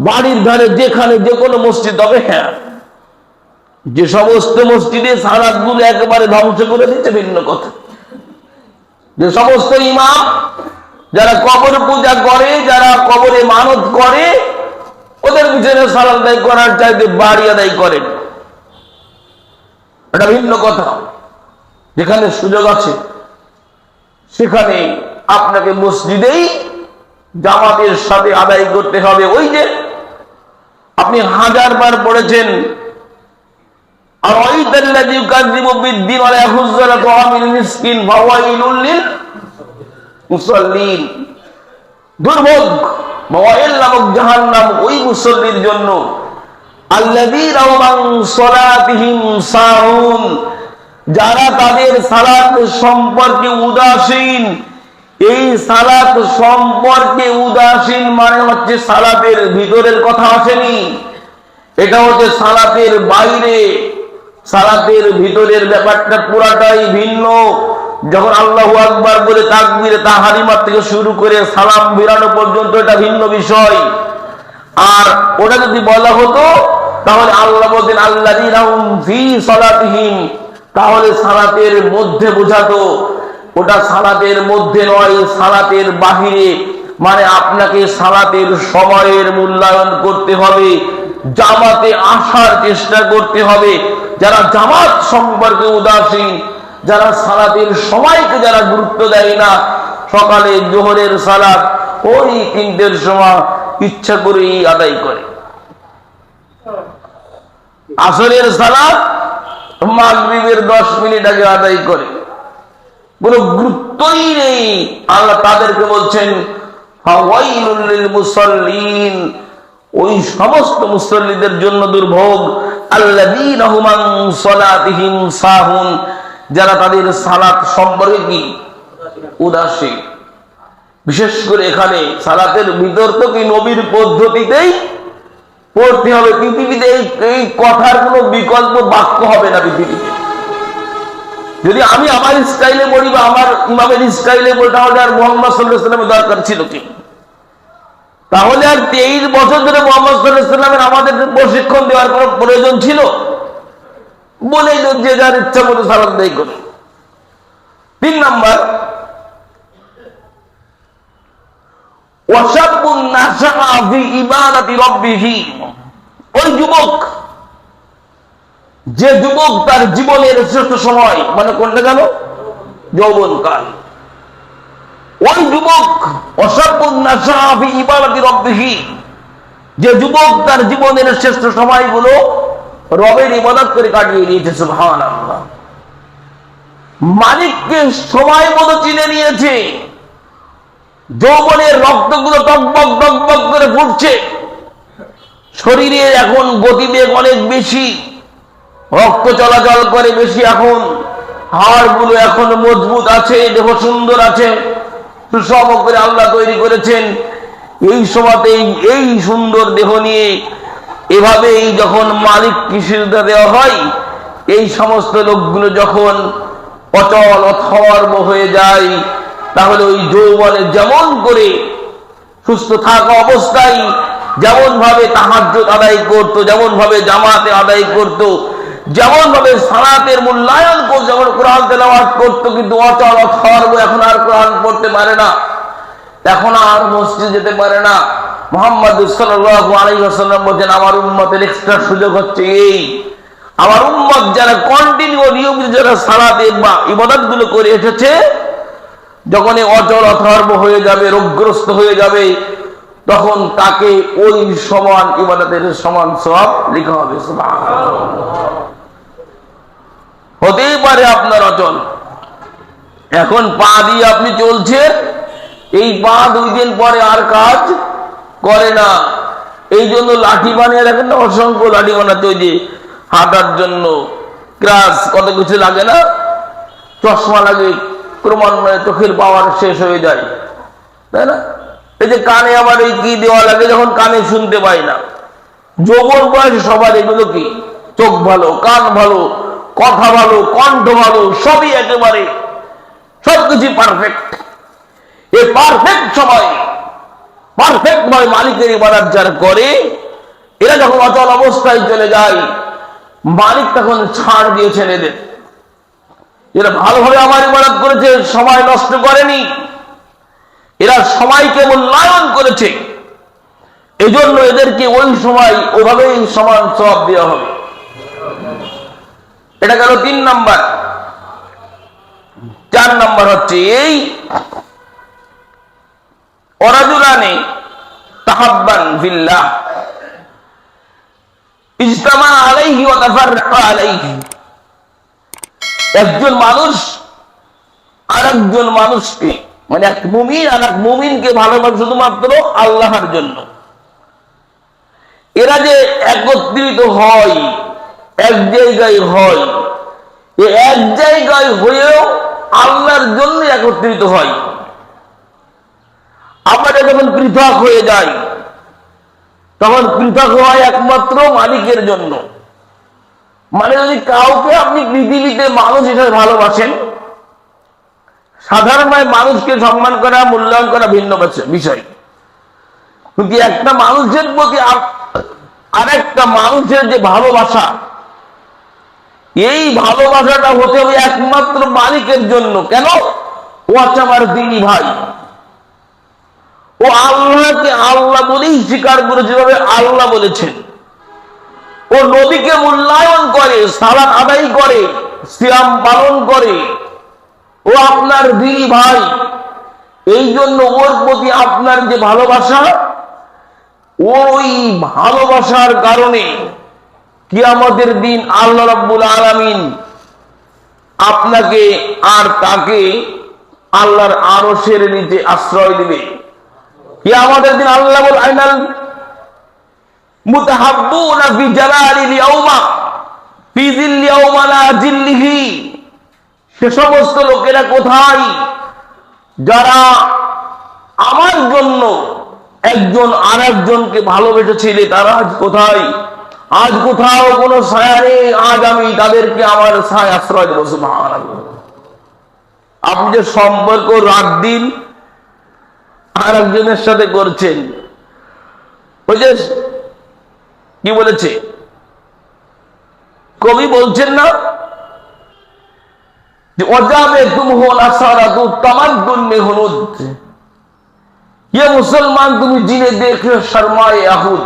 বাড়ির ধারে যেখানে যে কোনো মসজিদ হবে, হ্যাঁ, যে সমস্ত মসজিদে সালাত গুলো একেবারে ধ্বংস করে দিচ্ছে ভিন্ন কথা। যে সমস্ত ইমাম যারা কবর পূজা করে, যারা কবরে মানত করে, ওদের পিছনে সালাত আদায় করার চাইতে বাড়ি আদায় করেন, এটা ভিন্ন কথা। যেখানে সুযোগ আছে সেখানে আপনাকে মসজিদেই জামাতের সাথে আদায় করতে হবে। ওই যে আপনি 1000 বার পড়েছেন, আর ওয়াইদাল্লাযী ইউকাযযিবু বিদ্দীন ওয়া লা ইয়াহুয্যু আলা তাআমিল মিসকিন ফাওয়াইলুল লিল মুসাল্লিন। দুর্ভোগ, মাওয়াইল নামক জাহান্নাম ওই মুসল্লির জন্য, আল্লাযীনা হুম আন সালাতিহিম সাহুন, যারা তাদের সালাত সম্পর্কে উদাসীন। এই সালাত সম্পর্কে উদাসীন মানে হচ্ছে সালাতের ভিতরের কথা আসেনি, এটা হচ্ছে সালাতের বাইরে। সালাতের ভিতরের ব্যাপারটা পুরাটাই ভিন্ন। যখন আল্লাহু আকবার বলে তাকবীরে তাহরিমা থেকে শুরু করে সালাম ফিরানো পর্যন্ত এটা ভিন্ন বিষয়। আর ওটা যদি বলা হতো তাহলে আল্লাহ বলতেন আল্লাযীনা হুম ফী সালাতিহিম, তাহলে সালাতের মধ্যে বোঝাতো। ওটা সালাতের মধ্যে নয়, সালাতের বাহিরে। মানে আপনাকে সালাতের সময়ের মূল্যায়ন করতে হবে, জামাতে আসার চেষ্টা করতে হবে। যারা জামাত সম্পর্কে উদাসীন, যারা সালাতের সময়কে যারা গুরুত্ব দেয় না, সকালে জোহরের সালাত ওই 3টের সময় ইচ্ছা করেই আদায় করে, আসরের সালাত মাগরিবের 10 মিনিট আগে আদায় করে, কোনো গুরুত্বই নেই। আল্লাহ তাদেরকে বলছেন ফাওয়াইলুল লিল মুসাল্লিন, ওই সমস্ত মুসল্লিদের জন্য দুর্ভোগ। আল্লাযীনা হুম আন সালাতিহিম সাহুন, যারা তাদের সালাত সম্পর্কে কি উদাসীন। বিশেষ করে এখানে সালাতের ভিতর তো কি নবীর পদ্ধতিতেই পড়তে হবে। পৃথিবীতে এই কথার কোনো বিকল্প বাক্য হবে না পৃথিবীতে। যদি আমি আমার স্টাইলে পড়ি বা আমার ইমামের স্টাইলে পড়ি, তাহলে আর মুহাম্মদ সাল্লাল্লাহু আলাইহি ওয়াসাল্লামের দরকার ছিল কি? তাহলে আর 23 বছর ধরে মুহাম্মদ সাল্লাল্লাহু আলাইহি ওয়াসাল্লামের আমাদের প্রশিক্ষণ দেওয়ার কোনো প্রয়োজন ছিল? বলেই যে যার ইচ্ছা মতো সালাত আদায় করে। 3 নাম্বার, ওয়াশাবুন নাশআ ফি ইবাদাতি রাব্বিহি, ওই যুবক, যে যুবক তার জীবনের শ্রেষ্ঠ সময়, মানে কোনটা জানো? যৌবনকাল। ওই যুবক ওয়াশাবুন নাশআ ফি ইবাদাতি রাব্বিহি, যে যুবক তার জীবনের শ্রেষ্ঠ সময়গুলো রবের ইবাদত করে কাটিয়ে নিয়েছে। সুবহানাল্লাহ। মালিককে সময় মতো চিনে নিয়েছে। যৌবনের রক্তগুলো টকবক টকবক করে ফুটছে, শরীরে এখন গতিবেগ অনেক বেশি, রক্ত চলাচল করে বেশি, এখন হাড়গুলো এখন মজবুত আছে, দেহ সুন্দর আছে, সুষম করে আল্লাহ তৈরি করেছেন। এই সময়তেই এই সুন্দর দেহ নিয়ে এভাবেই যখন মালিককে সিজদা দেওয়া হয়, এই সমস্ত লোকগুলো যখন অচল অথর্ব হয়ে যায়, তাহলে ওই যৌবনে যেমন করে সুস্থ থাকা অবস্থায় যেমন ভাবে তাহাজ্জুদ আদায় করত, যেমন ভাবে জামাতে আদায় করত, যেমন ভাবে সালাতের মূল্যায়ন করত, যেমন কোরআন তেলাওয়াত করত, কিন্তু অচল অথর্ব এখন আর কোরআন পড়তে পারে না, এখন আর মসজিদ যেতে পারে না। মুহাম্মদ সাল্লাল্লাহু আলাইহি ওয়াসাল্লাম বলেন, আমার উম্মতের এক্সট্রা সুযোগ হচ্ছে এই, আমার উম্মত যারা কন্টিনিউ নিয়মিত যারা সালাতের বা ইবাদত গুলো করে এসেছে, যখন অচল অথর্ব হয়ে যাবে, রোগগ্রস্ত হয়ে যাবে, তখন তাকে ওই সমান ইবাদতের সমান সওয়াব লেখা হবে। সুবহানাল্লাহ। হতেই পারে আপনার অচল, এখন পা দিয়ে আপনি চলছেন, এই পা 2 দিন পরে আর কাজ করে না, এই জন্য লাঠি বানিয়ে রাখেন না, অসংখ্য লাঠি বানাতে, ওই যে হাঁটার জন্য ক্রাস কত কিছু লাগে না, চশমা লাগে, ক্রমান্বয়ে চোখের পাওয়ার শেষ হয়ে যায়, তাই না? এই যে কানে আবার এই কি দেওয়া লাগে, যখন কানে শুনতে পাই না, যৌবন বয়সে সবার এগুলো কি, চোখ ভালো, কান ভালো, কথা ভালো, কণ্ঠ ভালো, সবই একেবারে সবকিছু পারফেক্ট। এই পারফেক্ট সময় পারফেক্ট ভাবে মালিকের ইবাদত যারা করে, এরা যখন অচল অবস্থায় চলে যায়, মালিক তখন ছাড় দিয়েছেন এদের, এরা ভালোভাবে আমার ইবাদত করেছে, সময় নষ্ট করেনি, এরা সময়কে মূল্যায়ন করেছে, এজন্য এদেরকে ওই সময় ওভাবেই সমান সওয়াব দেওয়া হবে। এটা গেল 3 নাম্বার। 4 নাম্বার হচ্ছে এই, ওয়ারাজুলানি তাহাব্বান ফিল্লাহ ইজতামা আলাইহি ওয়া তাফাররাকা আলাইহি। একজন মানুষ আরেকজন মানুষকে, মানে এক মুমিন আর এক মুমিনকে ভালোবাসে শুধুমাত্র আল্লাহর জন্য। এরা যে একত্রিত হয়, এক জায়গায় হয়, এক জায়গায় হয়েও আল্লাহর জন্য একত্রিত হয়। আমরা যখন পৃথক হয়ে যাই, তখন পৃথক হয় একমাত্র মালিকের জন্য। মানে যদি কাউকে আপনি পৃথিবীতে মানুষ হিসেবে ভালোবাসেন, সাধারণভাবে মানুষকে সম্মান করা, মূল্যায়ন করা ভিন্ন বিষয়, কিন্তু একটা মানুষের প্রতি আরেকটা মানুষের যে ভালোবাসা, এই ভালোবাসাটা হতে হবে একমাত্র মালিকের জন্য। কেন? ও হচ্ছে আমার দিনী ভাই, ও আল্লাহকে আল্লাহ বলেই স্বীকার করেছে, যেভাবে আল্লাহ বলেছেন। ও নবীকে মূল্যায়ন করে, সালাত আদায় করে, সিয়াম পালন করে, ও আপনার দিনী ভাই। এই জন্য ওর প্রতি আপনার যে ভালোবাসা, ওই ভালোবাসার কারণে কিয়ামতের দিন আল্লাহ রাব্বুল আলামিন আপনাকে আর তাকে আল্লাহর আরশের নিচে আশ্রয় দিবে। কিয়ামতের দিন আল্লাহ বলেন, আইনাল মুতাহাব্বুনা ফি জালালিল ইয়াউমা ফি জিল্লি ইয়াউমা লা জিল্লিহি। সে সমস্ত লোকেরা কোথায় যারা আমার জন্য একজন আরেকজনকে ভালোবেসেছিলে, তারা আজ কোথায়? আজ কোথাও কোনো ছায়া নেই, আজ আমি তাদেরকে আমার ছায়া আশ্রয় দেব। সুবহানাল্লাহ। আপনি যে সম্পর্ক রাত দিন আর একজনের সাথে করছেন, ওই যে কি বলেছে কবি, বলছেন না যে অজাবে তুম হো নাসারাতু তামাদ্দুন মে হুনুদ, ইয়ে মুসলমান তুমি জিনে দেখে শর্মায়ে আহুদ।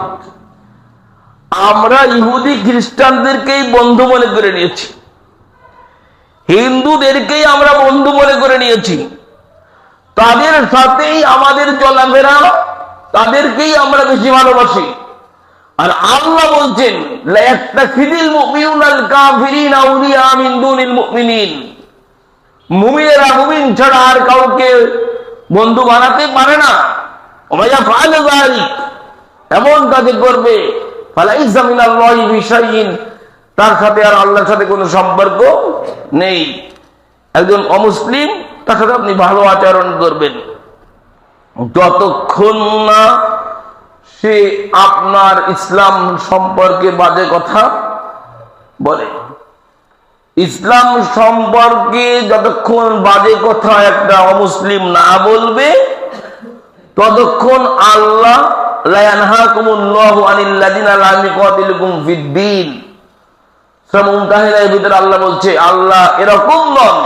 আমরা ইহুদি খ্রিস্টানদেরকেই বন্ধু মনে করে নিয়েছি, হিন্দুদেরকেই আমরা বন্ধু মনে করে নিয়েছি, তাদের সাথেই আমাদের চলাফেরা, তাদেরকেই আমরা বেশি ভালোবাসি। আর আল্লাহ বলছেন, লা ইয়াত্তাখিযুল মুমিনুনাল কাফিরিনা আউলিয়া মিন দুনিল মুমিনিন। মুমিনেরা মুমিন ছাড়া আর কাউকে বন্ধু বানাতে পারে না। ওমাইয়া ফাআল যালিক, এমন কাজ করবে, ফালাইসা মিনাল্লাহি বিশাইইন, তার সাথে আর আল্লাহর সাথে কোনো সম্পর্ক নেই। একজন অমুসলিম, তার সাথে আপনি ভালো আচরণ করবেন, যতক্ষণ না সে আপনার ইসলাম সম্পর্কে বাজে কথা বলে। ইসলাম সম্পর্কে যতক্ষণ বাজে কথা একটা অমুসলিম না বলবে, ততক্ষণ আল্লাহ লা ইয়ানহাকুমুল্লাহু আনিল্লাযিনা লাম ইউকাতিলুকুম ফিদ্দীন, সূরা মুমতাহিনার ভিতরে আল্লাহ বলছে, আল্লাহ এরকম নন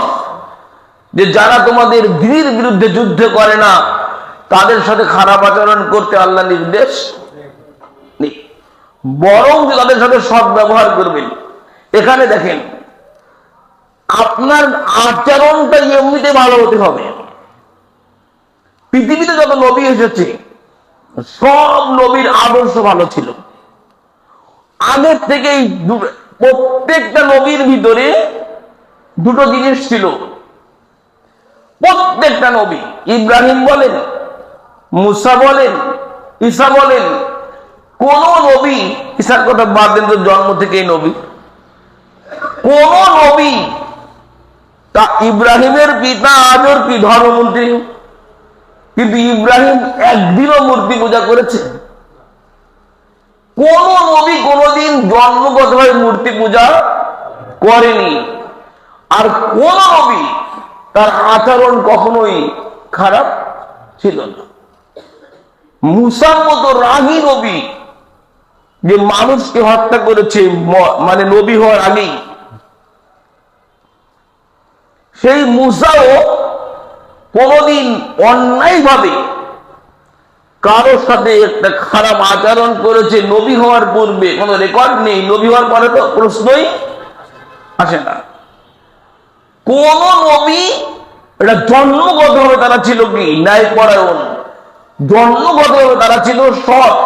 যে যারা তোমাদের দ্বীনের বিরুদ্ধে যুদ্ধ করে না তাদের সাথে খারাপ আচরণ করতে আল্লাহ নির্দেশ নেই, বরং যে তাদের সাথে সৎ ব্যবহার করবেন। এখানে দেখেন, আপনার আচরণটা এমনিতে ভালো হতে হবে। পৃথিবীতে যত নবী এসেছে সব নবীর আদর্শ ভালো ছিল। আগের থেকেই প্রত্যেকটা নবীর ভিতরে দুটো জিনিস ছিল। প্রত্যেকটা নবী, ইব্রাহিম বলেন, মুসা বলেন, ঈসা বলেন, কোন নবী, ঈসার কথা বাদ দেন তো, জন্ম থেকেই নবী, কোন নবী তা ইব্রাহিমের পিতা আজর কি ধর্মমন্ত্রী, কিন্তু ইব্রাহিম একদিনও মূর্তি পূজা করেছে? কোন নবী কোনদিন জন্মগতভাবে মূর্তি পূজা করেনি। আর কোন নবী তার আচরণ কখনোই খারাপ ছিল না। মুসার মতো রাগী নবী যে মানুষকে হত্যা করেছে, মানে নবী হওয়ার আগেই, সেই মুসাও কোনদিন অন্যায়ভাবে কারোর সাথে একটা খারাপ আচরণ করেছে নবী হওয়ার পূর্বে কোনো রেকর্ড নেই। নবী হওয়ার পরে তো প্রশ্নই আসে না। কোন নবী, এটা জন্মগতভাবে তারা ছিল কি ন্যায়পরায়ণ, জন্মগতভাবে তারা ছিল সৎ।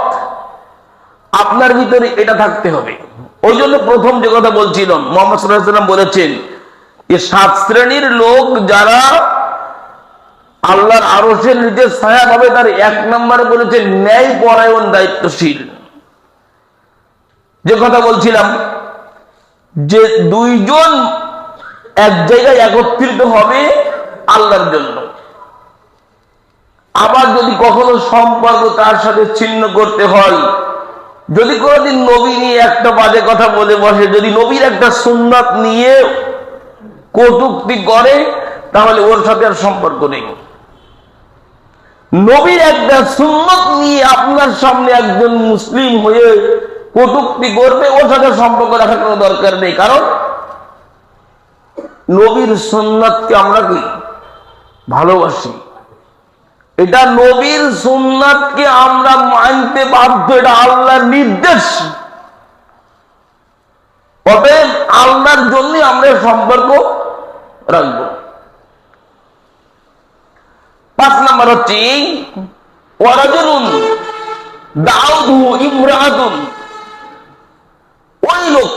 আপনার ভিতরে এটা থাকতে হবে। ওই জন্য প্রথম যে কথা বলছিলাম, মুহাম্মদ সাল্লাল্লাহু আলাইহি ওয়াসাল্লাম বলেছেন যে 7 শ্রেণীর লোক যারা আল্লাহর আরশের নিচে ছায়া পাবে, তার 1 নম্বরে বলেছে ন্যায়পরায়ণ, দায়িত্বশীল। যে কথা বলছিলাম যে দুইজন এক জায়গায় একত্রিত হবে আল্লাহর জন্য, আবার যদি কখনো সম্পর্ক তার সাথে ছিন্ন করতে হয়, যদি কোনোদিন নবী নিয়ে একটা বাজে কথা বলে বসে, যদি নবীর একটা সুন্নাত নিয়ে কটূক্তি করে, তাহলে ওর সাথে আর সম্পর্ক নেই। নবীর একটা সুন্নাত নিয়ে আপনার সামনে একজন মুসলিম হয়ে কটূক্তি করবে, ওর সাথে সম্পর্ক রাখার কোনো দরকার নেই। কারণ নবীর সুন্নাতকে আমরা কি ভালোবাসি, এটা নবীর সুন্নাতকে আমরা মানতে বাধ্য, এটা আল্লাহর নির্দেশ। অতএব আল্লাহর জন্য আমরা সম্পর্ক রাখব। 5 নম্বর হচ্ছে ওয়ারাজুলুন দাউদহু ইমরাআতুন, ওই লোক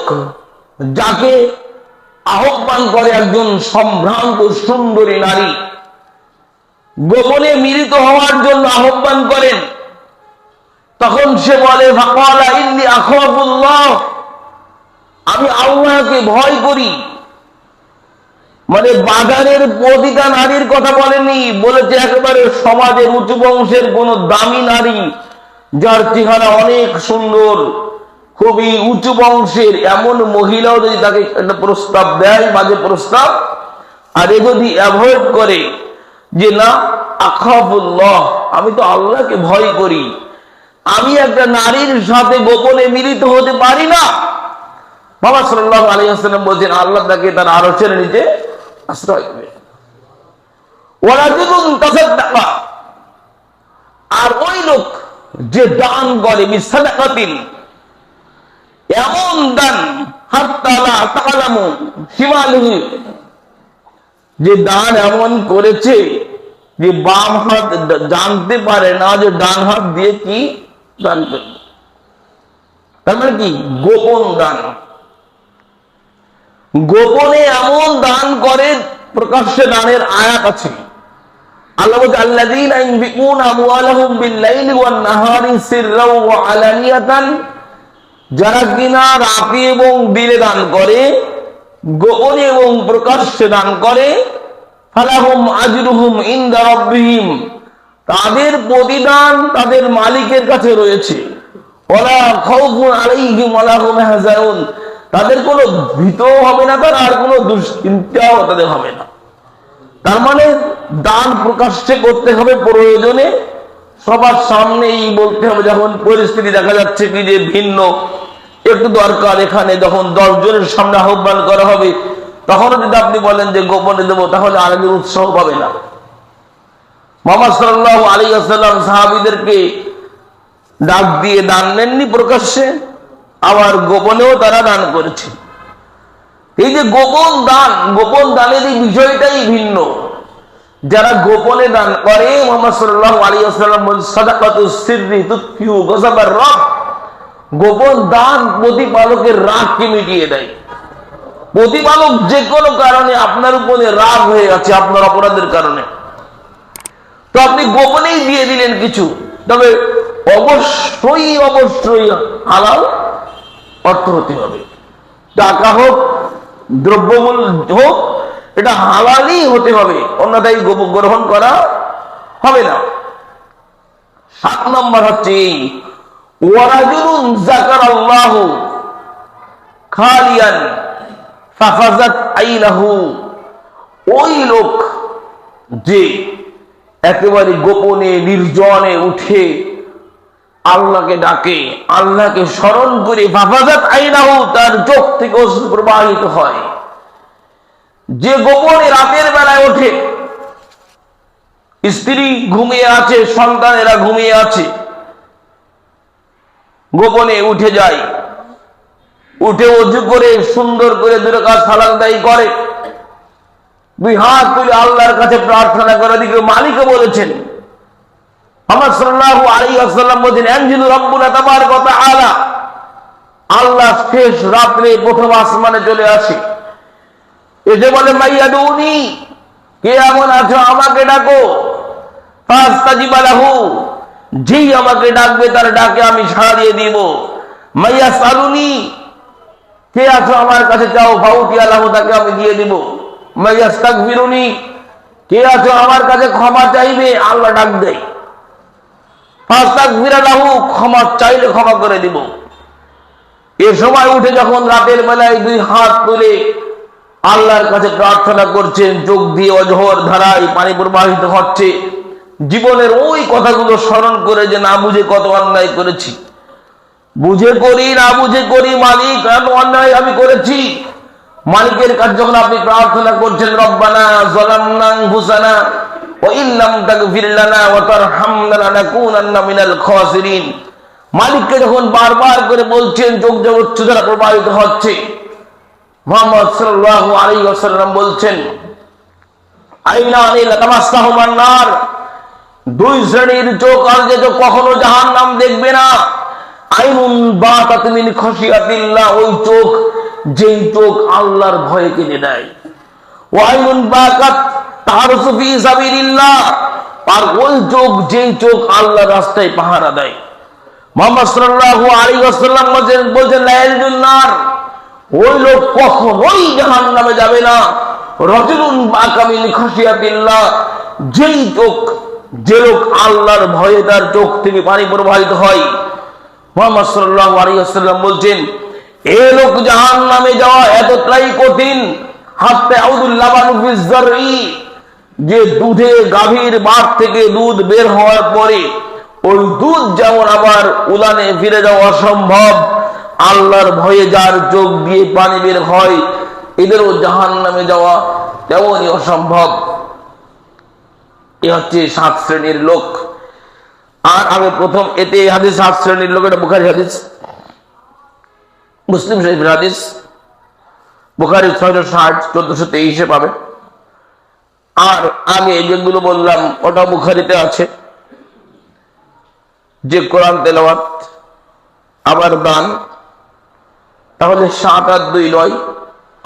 যাকে আহ্বান করে একজন সম্ভ্রান্ত সুন্দরী নারী, গোপনে মিলিত হওয়ার জন্য আহ্বান করেন, তখন সে বলে ফাকালা ইন্নী আখাফুল্লাহ, আমি আল্লাহকে ভয় করি। মানে বাজারের প্রতিটা নারীর কথা বলেনি, বলেছে একেবারে সমাজের উঁচু বংশের কোন দামি নারী, যার চেহারা অনেক সুন্দর, খুবই উঁচু বংশের, এমন মহিলাও যদি তাকে একটা প্রস্তাব দেয়, বাজে প্রস্তাব, আর এ যদি অ্যাভয়েড করে যে না আখাফুল্লাহ, আমি তো আল্লাহকে ভয় করি, আমি একটা নারীর সাথে গোপনে মিলিত হতে পারি না, মুহাম্মদ সাল্লাল্লাহু আলাইহি ওয়াসাল্লাম বলেন আল্লাহ তাকে তার আরশের নিচে আশ্রয় দেবে। ওয়ারাজুলুন তাসাদ্দাকা, আর ওই লোক যে দান করে, বিসাদাকাতিন, এমন দান হাত্তা লা তা'লামু শিমালুহু, যে দান এমন করেছে যে বাম হাত জানতে পারে না যে ডান হাত দিয়ে কি দান করবে। তার মানে কি গোপন দান, গোপনে এমন দান করে, প্রকাশ্যে দানের আয়াত আছে। আল্লাহ বলেন আল্লাযীনা ইউনফিকুনা আমওয়ালাহুম বিল-লাইলি ওয়ান-নাহারি সিররাও ওয়া আলানিয়াতান, যারা কিনা রাতে এবং দিনে দান করে, গোপনে এবং প্রকাশ্যে দান করে, ফালাহুম আজরুহুম ইনদা রাব্বিহিম, তাদের প্রতিদান তাদের মালিকের কাছে রয়েছে। ওয়ালা খাউফুন আলাইহিম ওয়ালা হুম ইয়াহজানুন, তাদের কোনো ভীতও হবে না, তার আর কোনো দুশ্চিন্তাও তাদের হবে না। তার মানে দান প্রকাশ্যে করতে হবে, প্রয়োজনে সবার সামনেই বলতে হবে। যখন পরিস্থিতি দেখা যাচ্ছে কি যে ভিন্ন একটু দরকার, এখানে যখন 10 জনের সামনে আহ্বান করা হবে, তখনও যদি আপনি বলেন যে গোপনে দেবো, তাহলে আরেকজন উৎসাহ পাবে না। মুহাম্মদ সাল্লাল্লাহু আলাইহি ওয়াসাল্লাম সাহাবীদেরকে ডাক দিয়ে দান নেননি প্রকাশ্যে, আবার গোপনেও তারা দান করেছে। এই যে গোপন দানের এই বিষয়টাই ভিন্ন। যারা গোপনে দান করে, মুহাম্মদ সাল্লাল্লাহু আলাইহি ওয়াসাল্লাম বলেন সাদাকাতুস সিররি তুতফিউ গযাবার রব, গোপন দান প্রতিপালকের রাগকে মিটিয়ে দেয়। প্রতিপালক যে কোনো কারণে আপনার উপরে রাগ হয়ে আছে, আপনার অপরাধের কারণে, তো আপনি গোপনেই দিয়ে দিলেন কিছু, তবে অবশ্যই হালাল অর্থ হতে হবে। টাকা হোক, দ্রব্যমূল্য হোক, এটা হালালই হতে হবে, অন্যথায় গ্রহণ করা হবে না। 7 নম্বর হচ্ছে ওয়ারাজুলুন যাকারাল্লাহু খালিয়ান ফাফাজাত আইনাহু, ওই লোক যে একেবারে গোপনে নির্জনে উঠে আল্লাহকে ডাকে, আল্লাহকে স্মরণ করে, ফাফাজাত আইনাহু, তার চোখ থেকে অশ্রু প্রবাহিত হয়। যে গোপনে রাতের বেলায় ওঠে, স্ত্রী ঘুমিয়ে আছে, সন্তানেরা ঘুমিয়ে আছে, গোপনে উঠে যায়, উঠে ওযু করে সুন্দর করে 2 রাকাত সালাত আদায় করে, 2 হাত তুলে আল্লাহর কাছে প্রার্থনা করে। দিকে মালিকও বলেছেন, মুহাম্মদ সাল্লাল্লাহু আলাইহি ওয়াসাল্লাম বলেন আনজিলু রাব্বুনা তাবারাকা ওয়া তাআলা, আল্লাহ শেষ রাতে প্রথম আসমানে চলে আসে, এসে বলে মাইয়াদুনি, কে এমন আছো আমাকে ডাকো, ফাস্তাজিবা লাহু, যেই আমাকে ডাকবে তার ডাকে আমি সাড়া দিয়ে দিব। মাইয়াসালুনি, কে আছো আমার কাছে চাও, ফাউতিয়া লাহু, তাকে আমি দিয়ে দিব। মাইয়াস্তাগফিরুনি, কে আছো আমার কাছে ক্ষমা চাইবে, আল্লাহ ডাক দেয়, ফাস্তাগফির লাহু, ক্ষমা চাইলে ক্ষমা করে দিব। এ সময় উঠে যখন রাতের বেলায় 2 হাত তুলে আল্লাহর কাছে প্রার্থনা করছেন, চোখ দিয়ে অঝোর ধারায় পানি প্রবাহিত হচ্ছে, জীবনের ওই কথাগুলো স্মরণ করে যে না বুঝে কত অন্যায় করেছি, বুঝে করি না বুঝে করি, মালিক এত অন্যায় আমি করেছি। মালিকের কাছে যখন আপনি প্রার্থনা করছেন, রব্বানা যালামনা আনফুসানা ওয়া ইল্লাম তাগফির লানা ওয়া তারহামনা লানাকুনান্না মিনাল খাসিরিন, মালিককে যখন বারবার করে বলছেন, চোখ দিয়ে অশ্রু ধারা প্রবাহিত হচ্ছে, মুহাম্মদ সাল্লাল্লাহু আলাইহি ওয়াসাল্লাম বলছেন আইনানি লাতামাসসাহুমান নার, 2 শ্রেণীর চোখ আর যে চোখ কখনো জাহান্নাম দেখবে না। আইনুন বাতাত মিন খাশিয়াতিল্লাহ, ওই চোখ যেই চোখ আল্লাহর ভয়ে কেঁদে দেয়। ওয়া আইনুন বাকাত তারসু ফি সাবিলিল্লাহ, আর ওই চোখ যেই চোখ আল্লাহর রাস্তায় পাহারা দেয়। মুহাম্মদ সাল্লাল্লাহু আলাইহি ওয়াসাল্লাম বলেন লা ইয়ালজুন নার, ওই লোক কখনোই জাহান্নামে যাবে না। রাজুলুন বাকা মিন খাশিয়াতিল্লাহ, যেই চোখ, যে লোক আল্লাহর ভয়ে তার চোখ থেকে পানি প্রবাহিত হয়। মুহাম্মদ সাল্লাল্লাহু আলাইহি ওয়াসাল্লাম বলছেন এই লোক জাহান্নামে যাওয়া এতটাই কঠিন, হাত্তা আউদুল লাবানু ফিজ জারই, যে দুধে গাভীর বাট থেকে দুধ বের হওয়ার পরে ওই দুধ যেমন আবার উলানে ফিরে যাওয়া অসম্ভব, আল্লাহর ভয়ে যার চোখ দিয়ে পানি বের হয়, এদেরও জাহান্নামে যাওয়া তেমনই অসম্ভব। এ হচ্ছে 7 শ্রেণীর লোক। আর আমি প্রথম এতে হাদিস 7 শ্রেণীর লোক, এটা বুখারী হাদিস, মুসলিম শরীফের হাদিস, বুখারী 660 1423 এ পাবে। আর আগে যেগুলো বললাম ওটা বুখারীতে আছে, যে কোরআন তেলাওয়াত আবার দান, তাহলে 7 আর 2 নয়,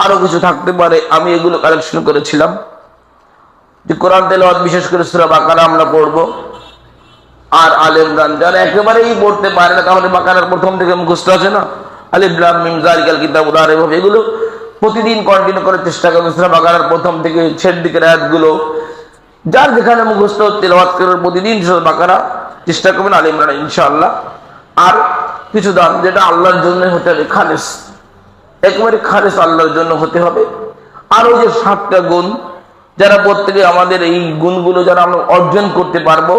আরো কিছু থাকতে পারে। আমি এগুলো কালেকশন করেছিলাম, যে কোরআন তেলাওয়াত বিশেষ করে সূরা বাকারা আমরা পড়ব, আর আলে ইমরান। যারা একেবারেই পড়তে পারে না, তাহলে বাকারার প্রথম থেকে মুখস্থ আছে না, আলিফ লাম মিম যালিকাল কিতাবু লা রাইবা ফীহি, এগুলো প্রতিদিন কন্টিনিউ করার চেষ্টা করবেন। সূরা বাকারার প্রথম থেকে শেষ দিকের আয়াতগুলো যার যেখানে মুখস্থ তেলাওয়াত করার প্রতিদিন সূরা বাকারা চেষ্টা করবেন, আলে ইমরান ইনশাআল্লাহ। আর কিছু দান যেটা আল্লাহর জন্য হতে হবে, খালেস, একেবারে খালেস আল্লাহর জন্য হতে হবে। আর ওই যে 7টা গুণ, যারা প্রত্যেকে আমাদের এই গুণগুলো যারা আমরা অর্জন করতে পারবো,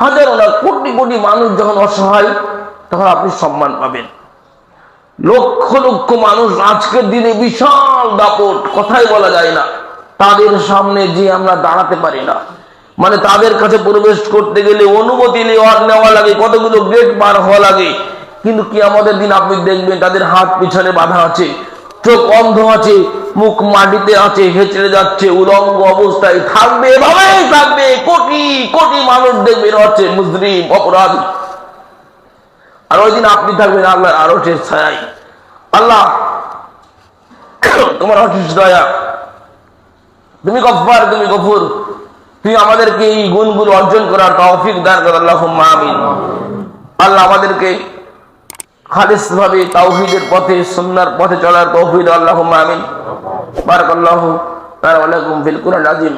হাজারো না কোটি কোটি মানুষ যখন অসহায়, তখন আপনি সম্মান পাবেন। লক্ষ লক্ষ মানুষ আজকের দিনে বিশাল দাপট, কথাই বলা যায় না, তাদের সামনে যে আমরা দাঁড়াতে পারি না, মানে তাদের কাছে প্রবেশ করতে গেলে অনুমতি নেওয়া লাগে, কতগুলো গেট পার হওয়া লাগে। কিন্তু কি আমাদের দিন আপনি দেখবেন তাদের হাত পিছনে বাঁধা আছে, চোখ অন্ধ আছে, মুখ মাটিতে আছে, হেঁচড়ে যাচ্ছে, উলঙ্গ অবস্থায় থাকবে, এভাবেই থাকবে। কোটি কোটি মানুষ দেখবেন হচ্ছে মুজরিম, অপরাধী। আর ওই দিন আপনি থাকবেন আল্লাহর আরশের ছায়ায়। আল্লাহ তোমার অশেষ দয়া, তুমি গফফার, তুমি গফুর, তুমি আমাদেরকে এই গুণগুলো অর্জন করার তৌফিক দান করো, আল্লাহুম্মা আমিন। আল্লাহ আমাদেরকে খালিস ভাবে তাওহীদের পথে, সুন্নাহর পথে চলার তৌফিক দাও, আল্লাহুম্মা আমিন। বারাকাল্লাহু তাআলা লাকুম ফিল কুরআনিল আযীম।